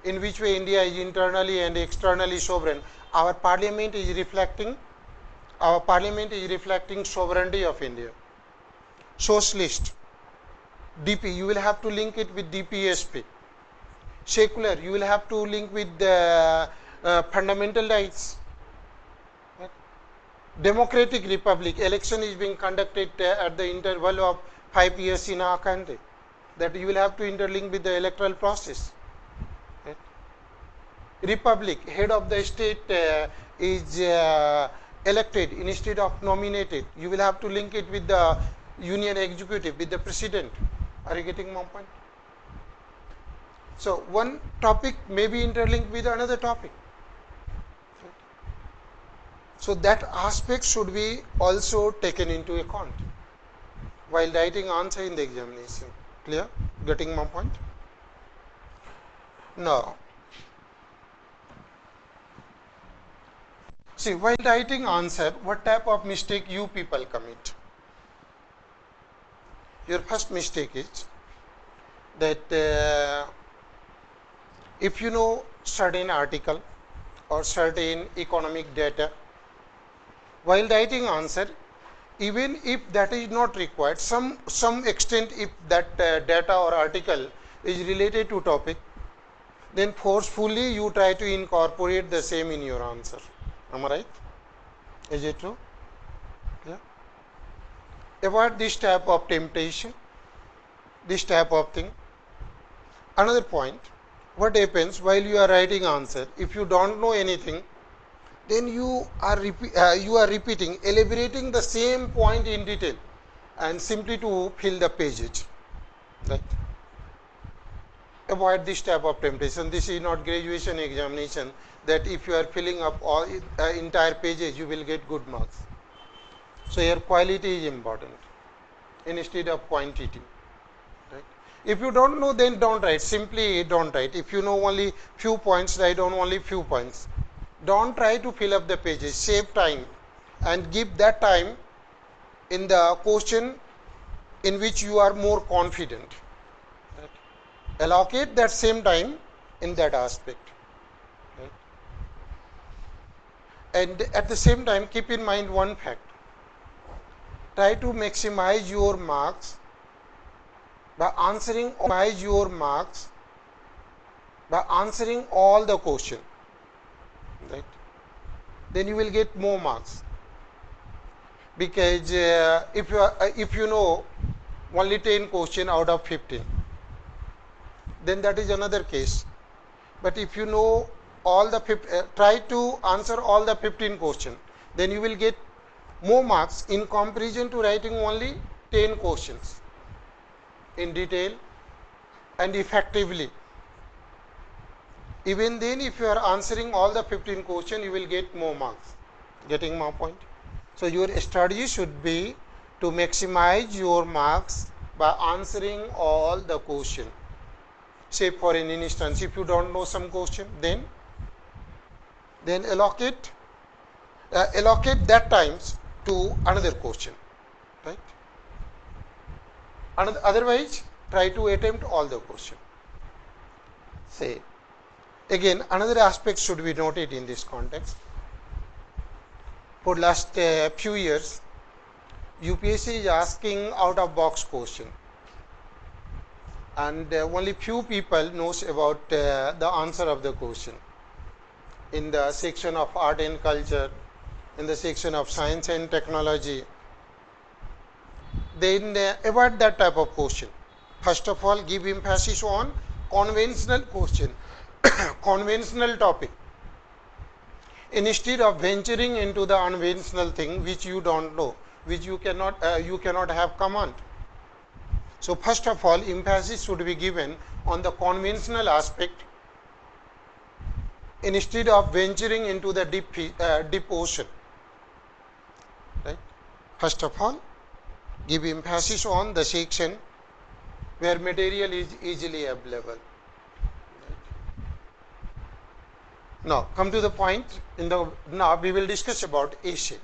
in which way India is internally and externally sovereign. Our parliament is reflecting sovereignty of India. Socialist, DP, you will have to link it with DPSP. Secular, you will have to link with the fundamental rights. Democratic republic, election is being conducted at the interval of 5 years in our country. That you will have to interlink with the electoral process. Right? Republic, head of the state is elected instead of nominated. You will have to link it with the union executive, with the president. Are you getting my point? So one topic may be interlinked with another topic. So that aspect should be also taken into account while writing answer in the examination. Clear? Getting my point? Now, see, while writing answer, what type of mistake you people commit? Your first mistake is that if you know certain article or certain economic data, while writing answer, even if that is not required, some extent if that data or article is related to topic, then forcefully you try to incorporate the same in your answer. Am I right? Is it true? Yeah. Avoid this type of temptation, this type of thing. Another point, what happens while you are writing answer, if you don't know anything, then you are repeating, elaborating the same point in detail and simply to fill the pages. Right? Avoid this type of temptation. This is not graduation examination that if you are filling up all entire pages, you will get good marks. So here quality is important instead of quantity. Right? If you don't know, then don't write. Simply don't write. If you know only few points, write on only few points. Don't try to fill up the pages. Save time and give that time in the question in which you are more confident. Right? Allocate that same time in that aspect. Right? And at the same time, keep in mind one fact. Try to maximize your marks by answering all the questions. Right? Then you will get more marks, because if you know only 10 questions out of 15, then that is another case. But if you know all the try to answer all the 15 questions, then you will get more marks in comparison to writing only 10 questions in detail and effectively. Even then, if you are answering all the 15 questions, you will get more marks. Getting my point? So your strategy should be to maximize your marks by answering all the questions. Say for an instance, if you don't know some question, then allocate that times to another question, right? Otherwise, try to attempt all the question. Say again, another aspect should be noted in this context. For last few years, UPSC is asking out of box question, and only few people knows about the answer of the question. In the section of art and culture, in the section of science and technology, then avoid that type of question. First of all, give emphasis on conventional question, conventional topic, instead of venturing into the unconventional thing which you don't know, which you cannot have command. So first of all, emphasis should be given on the conventional aspect instead of venturing into the deep ocean, right? First of all, give emphasis on the section where material is easily available. Now come to the point. Now we will discuss about essay.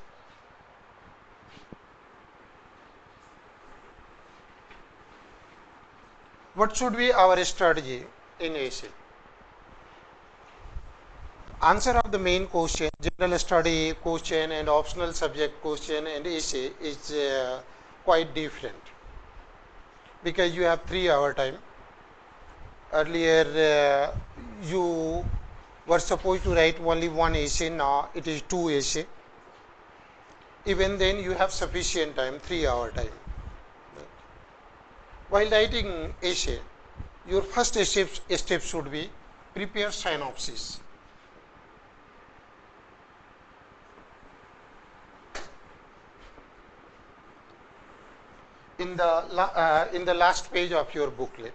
What should be our strategy in essay? Answer of the main question, general study question and optional subject question and essay is quite different, because you have 3 hour time. Earlier you were supposed to write only 1 essay, now it is 2 essay. Even then you have sufficient time, 3 hour time. While writing essay, your first step should be prepare synopsis. In the last page of your booklet,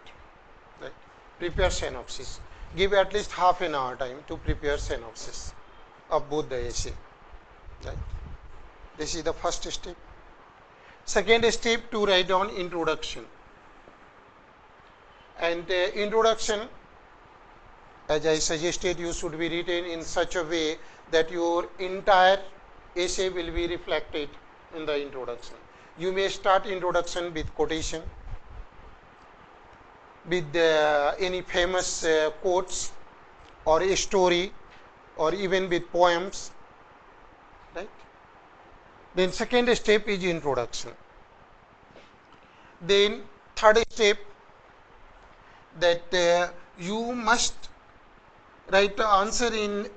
right? Prepare synopsis. Give at least half an hour time to prepare synopsis of both the essay, right? This is the first step. Second step, to write down introduction. And introduction, as I suggested, you should be written in such a way that your entire essay will be reflected in the introduction. You may start introduction with quotation, with any famous quotes or a story, or even with poems, right? Then second step is introduction. Then third step, that you must write the answer in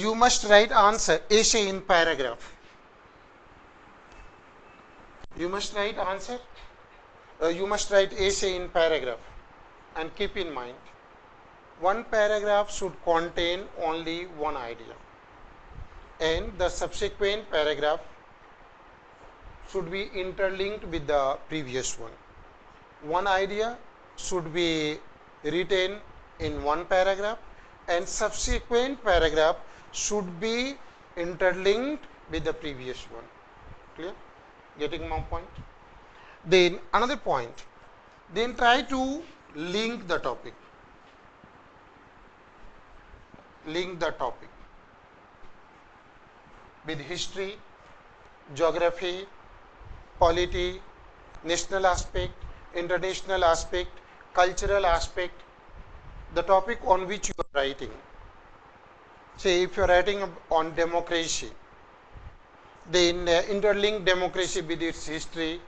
you must write answer essay in paragraph. You must write answer. You must write essay in paragraph, and keep in mind, one paragraph should contain only one idea, and the subsequent paragraph should be interlinked with the previous one. One idea should be written in one paragraph, and subsequent paragraph should be interlinked with the previous one. Clear? Getting my point? Then another point, then try to link the topic. Link the topic with history, geography, polity, national aspect, international aspect, cultural aspect, the topic on which you are writing. Say if you are writing on democracy, then interlink democracy with its history,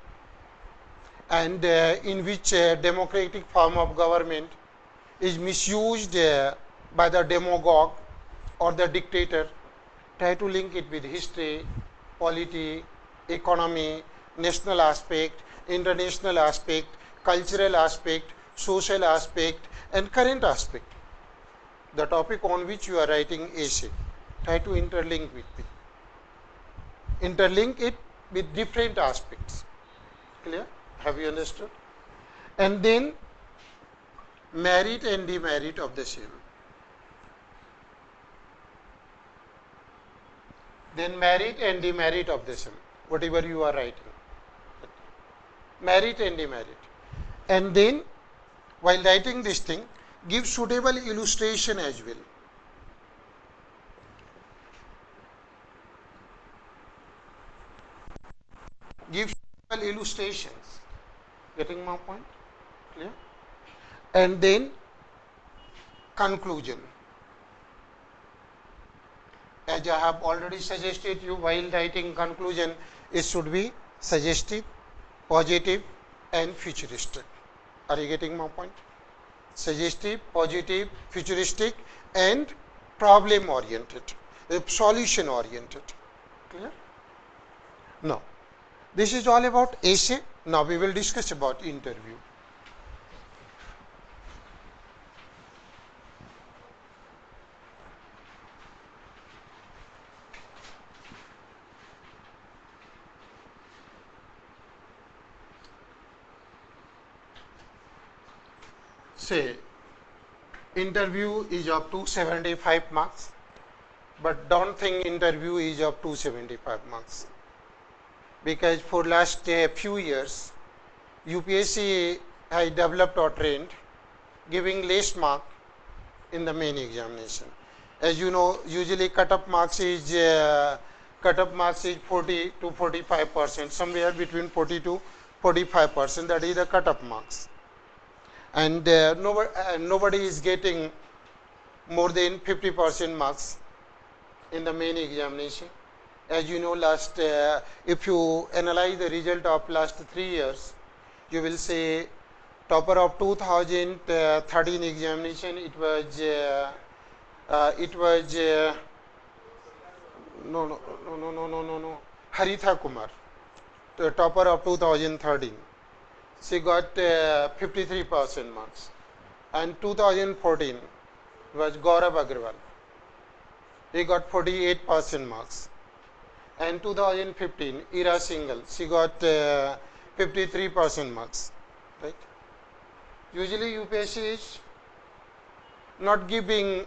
and in which democratic form of government is misused by the demagogue or the dictator. Try to link it with history, polity, economy, national aspect, international aspect, cultural aspect, social aspect, and current aspect. The topic on which you are writing essay, try to interlink with it. Interlink it with different aspects. Clear? Have you understood? And then merit and demerit of the civil. Then merit and demerit of the civil, whatever you are writing. Merit and demerit. And then while writing this thing, give suitable illustration as well. Give suitable illustrations. Getting my point? Clear? And then conclusion. As I have already suggested you, while writing conclusion, it should be suggestive, positive, and futuristic. Are you getting my point? Suggestive, positive, futuristic, and problem oriented, solution oriented. Clear? Now, this is all about essay. Now we will discuss about interview. Say, interview is of 275 marks, but don't think interview is of 275 marks. Because for last few years, UPSC has developed or trained giving less mark in the main examination. As you know, usually cut-off marks is 40 to 45%, somewhere between 40 to 45%. That is the cut-off marks. And nobody is getting more than 50% marks in the main examination. As you know, last if you analyze the result of last 3 years, you will say topper of 2013 examination, it was no, Haritha Kumar, the topper of 2013. She got 53% marks, and 2014 was Gaurav Agrawal. He got 48% marks, and 2015 Ira Singhal, she got 53% marks. Right? Usually UPSC is not giving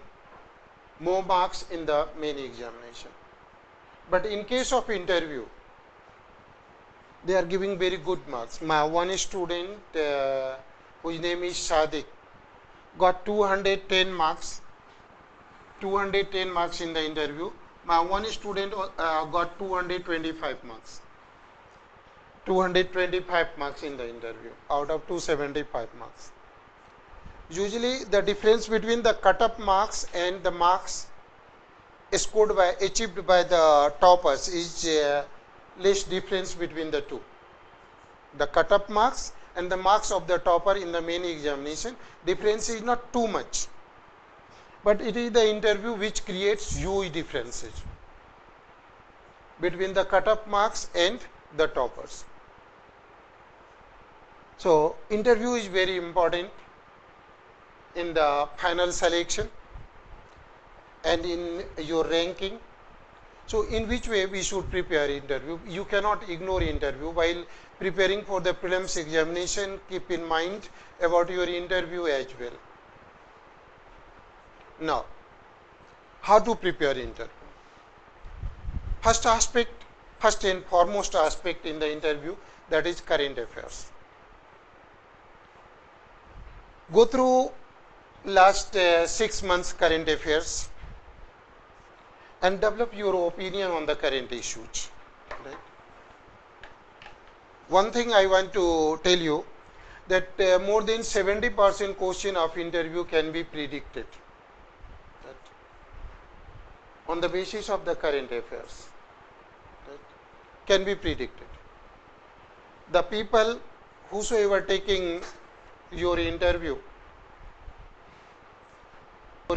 more marks in the main examination, but in case of interview, they are giving very good marks. My one student whose name is Sadiq got 210 marks. 210 marks in the interview. My one student got 225 marks. 225 marks in the interview out of 275 marks. Usually the difference between the cut-off marks and the marks achieved by the toppers is less difference between the two. The cut-off marks and the marks of the topper in the main examination, difference is not too much, but it is the interview which creates huge differences between the cut-off marks and the toppers. So interview is very important in the final selection and in your ranking. So in which way we should prepare interview? You cannot ignore interview. While preparing for the prelims examination, keep in mind about your interview as well. Now, how to prepare interview? First and foremost aspect in the interview, that is current affairs. Go through last 6 months current affairs and develop your opinion on the current issues. Right? One thing I want to tell you that more than 70% question of interview can be predicted, right, on the basis of the current affairs. Right? Can be predicted. The people whosoever taking your interview, they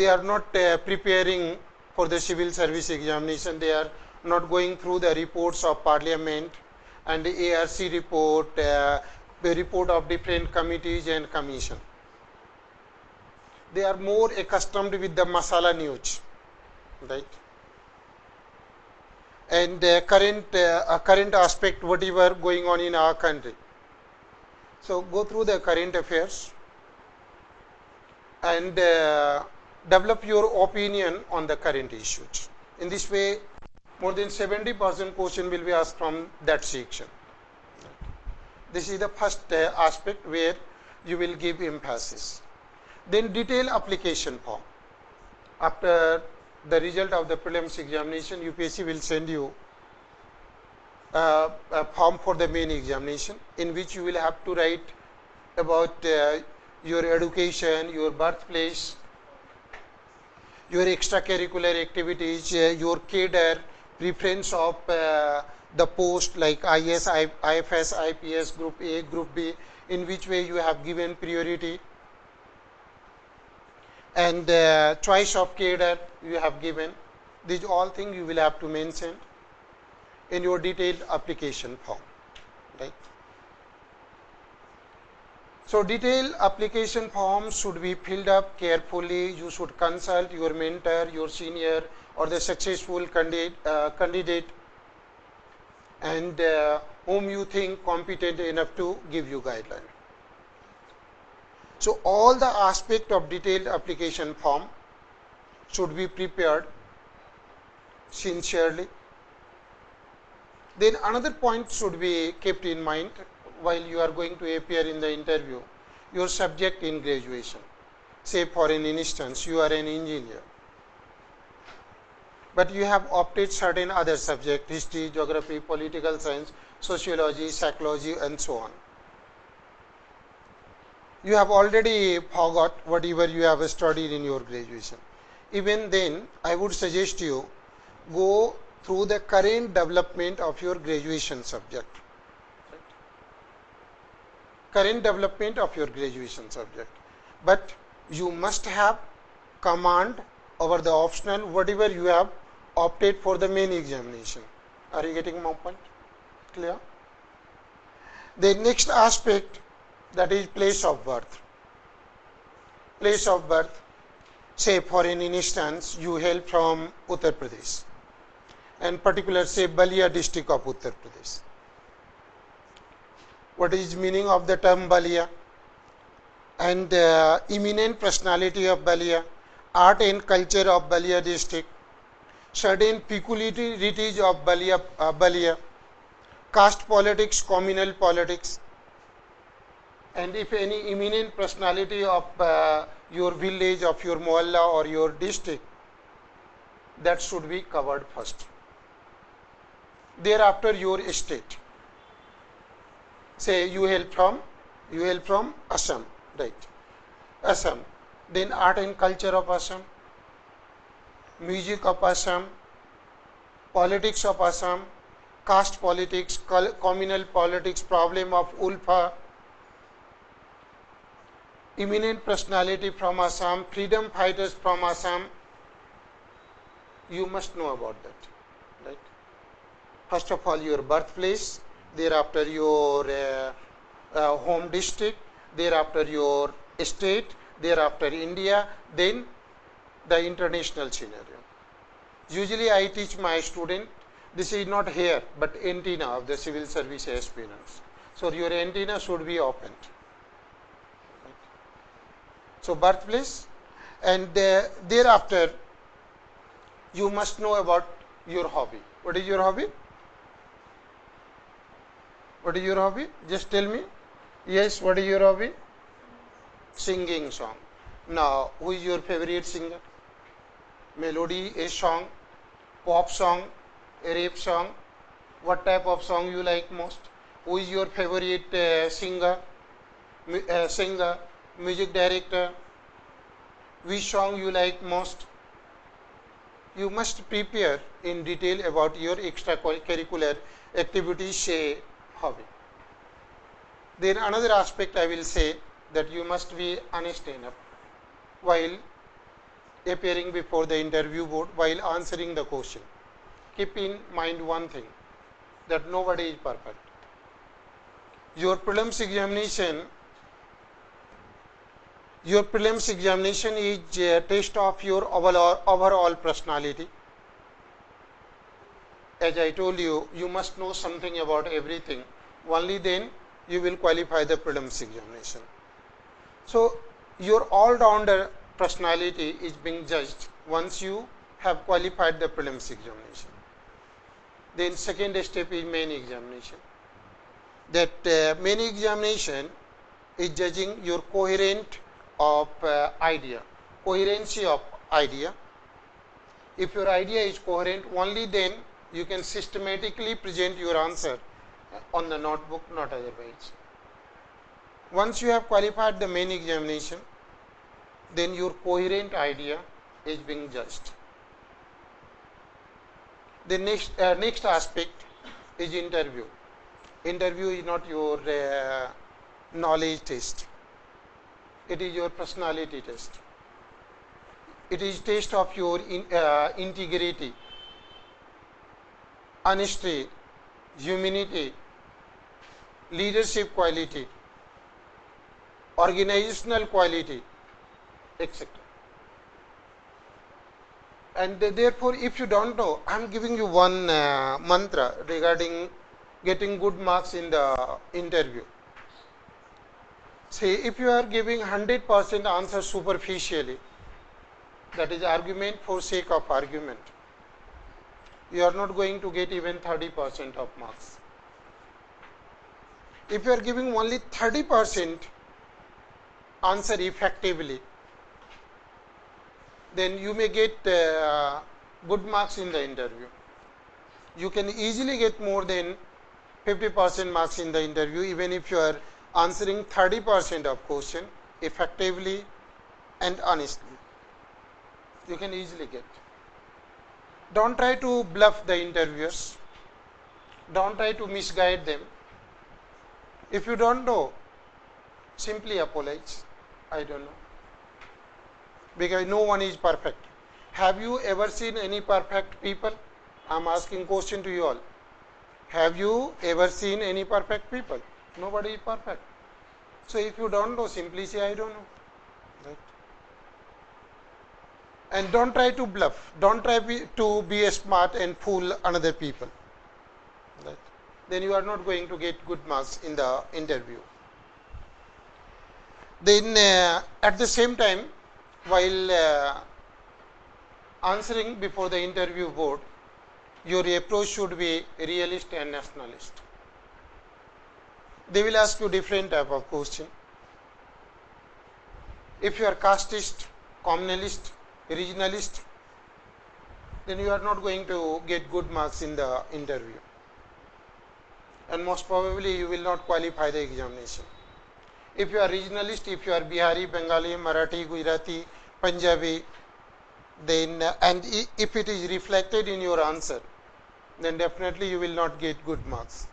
are not preparing for the civil service examination. They are not going through the reports of parliament and the ARC report, the report of different committees and commission. They are more accustomed with the masala news. right? And current aspect, whatever going on in our country. So go through the current affairs and develop your opinion on the current issues. In this way, more than 70% question will be asked from that section. This is the first aspect where you will give emphasis. Then detailed application form. After the result of the prelims examination, UPSC will send you a form for the main examination, in which you will have to write about your education, your birthplace, your extracurricular activities, your cadre, preference of the post like IS, IFS, IPS, Group A, Group B, in which way you have given priority, and choice of cadre you have given. These all things you will have to mention in your detailed application form, right? So detailed application form should be filled up carefully. You should consult your mentor, your senior, or the successful candidate, and whom you think competent enough to give you guideline. So all the aspect of detailed application form should be prepared sincerely. Then another point should be kept in mind while you are going to appear in the interview, your subject in graduation. Say for an instance, you are an engineer, but you have opted certain other subject, history, geography, political science, sociology, psychology, and so on. You have already forgot whatever you have studied in your graduation. Even then, I would suggest you go through the current development of your graduation subject. Current development of your graduation subject. But you must have command over the optional, whatever you have opted for the main examination. Are you getting my point? Clear? The next aspect, that is place of birth. Place of birth, say for an instance, you hail from Uttar Pradesh, and particular say Balia district of Uttar Pradesh. What is meaning of the term Balia? And eminent personality of Balia, art and culture of Balia district, certain peculiarities of Balia, caste politics, communal politics, and if any eminent personality of your village, of your mohalla or your district, that should be covered first. Thereafter your state. Say you hail from Assam, right? Assam. Then art and culture of Assam, music of Assam, politics of Assam, caste politics, communal politics, problem of Ulfa, eminent personality from Assam, freedom fighters from Assam. You must know about that, right? First of all, your birthplace, thereafter your home district, thereafter your state, thereafter India, then the international scenario. Usually I teach my student, this is not hair but antenna of the civil service aspirants. So your antenna should be opened. So birthplace, and thereafter you must know about your hobby. What is your hobby? What is your hobby? Just tell me. Yes, what is your hobby? Singing song. Now, who is your favorite singer? Melody, a song, pop song, a rap song. What type of song you like most? Who is your favorite singer, music director? Which song you like most? You must prepare in detail about your extracurricular activities, say hobby. Then another aspect I will say, that you must be honest enough while appearing before the interview board, while answering the question. Keep in mind one thing, that nobody is perfect. Your prelims examination is a test of your overall personality. as I told you, you must know something about everything. Only then you will qualify the prelims examination. So your all-rounder personality is being judged once you have qualified the prelims examination. Then second step is main examination. That main examination is judging your coherent of idea, coherency of idea. If your idea is coherent, only then you can systematically present your answer on the notebook, not otherwise. Once you have qualified the main examination, then your coherent idea is being judged. The next aspect is interview. Interview is not your knowledge test. It is your personality test. It is test of your integrity, honesty, humanity, leadership quality, organizational quality, etc. And therefore, if you don't know, I am giving you one mantra regarding getting good marks in the interview. Say, if you are giving 100% answer superficially, that is argument for sake of argument, you are not going to get even 30% of marks. If you are giving only 30% answer effectively, then you may get good marks in the interview. You can easily get more than 50% marks in the interview, even if you are answering 30% of question effectively and honestly. You can easily get. Don't try to bluff the interviewers. Don't try to misguide them. If you don't know, simply apologize. I don't know. Because no one is perfect. Have you ever seen any perfect people? I am asking question to you all. Have you ever seen any perfect people? Nobody is perfect. So if you don't know, simply say I don't know. Right? And don't try to bluff. Don't try to be smart and fool another people. Right? Then you are not going to get good marks in the interview. Then at the same time, while answering before the interview board, your approach should be realist and nationalist. They will ask you different type of question. If you are casteist, communalist, regionalist, then you are not going to get good marks in the interview. And most probably you will not qualify the examination. If you are regionalist, if you are Bihari, Bengali, Marathi, Gujarati, Punjabi, then and if it is reflected in your answer, then definitely you will not get good marks.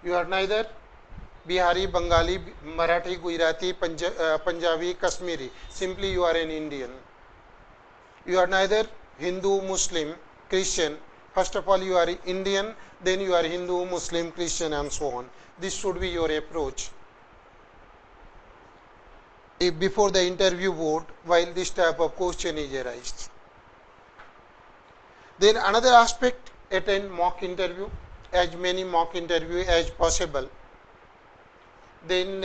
You are neither Bihari, Bengali, Marathi, Gujarati, Punjabi, Kashmiri. Simply you are an Indian. You are neither Hindu, Muslim, Christian. First of all, you are Indian, then you are Hindu, Muslim, Christian, and so on. This should be your approach. If before the interview board, while this type of question is arised. Then another aspect, attend mock interview, as many mock interview as possible. Then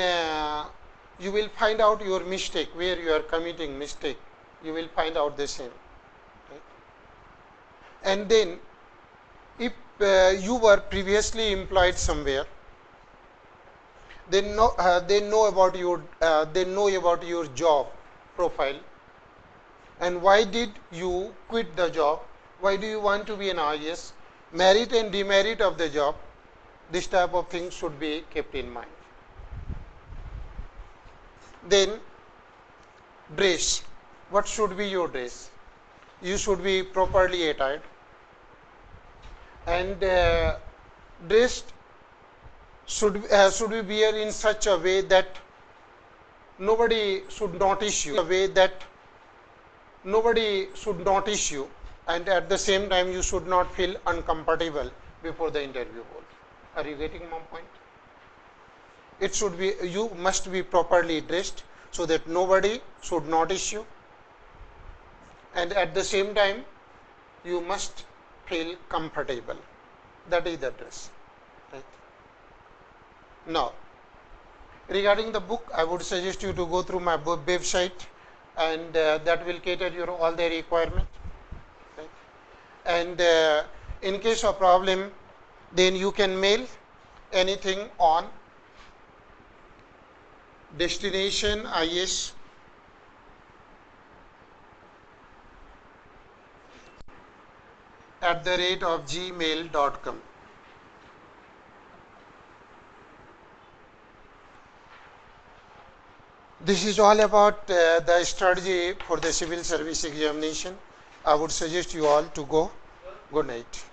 you will find out your mistake, where you are committing mistake. You will find out the same. Right? And then if you were previously employed somewhere, they know about your job profile, and why did you quit the job, why do you want to be an IAS, merit and demerit of the job. This type of things should be kept in mind. Then dress. What should be your dress? You should be properly attired and dressed should be wear in such a way that nobody should notice you, and at the same time you should not feel uncomfortable before the interview board. Are you getting my point? It should be, you must be properly dressed so that nobody should notice you, and at the same time you must feel comfortable. That is the dress. Right. Now, regarding the book, I would suggest you to go through my website, and that will cater your all the requirement. Right. And in case of problem, then you can mail anything on destinationis@gmail.com. This is all about the strategy for the civil service examination. I would suggest you all to go. Good night.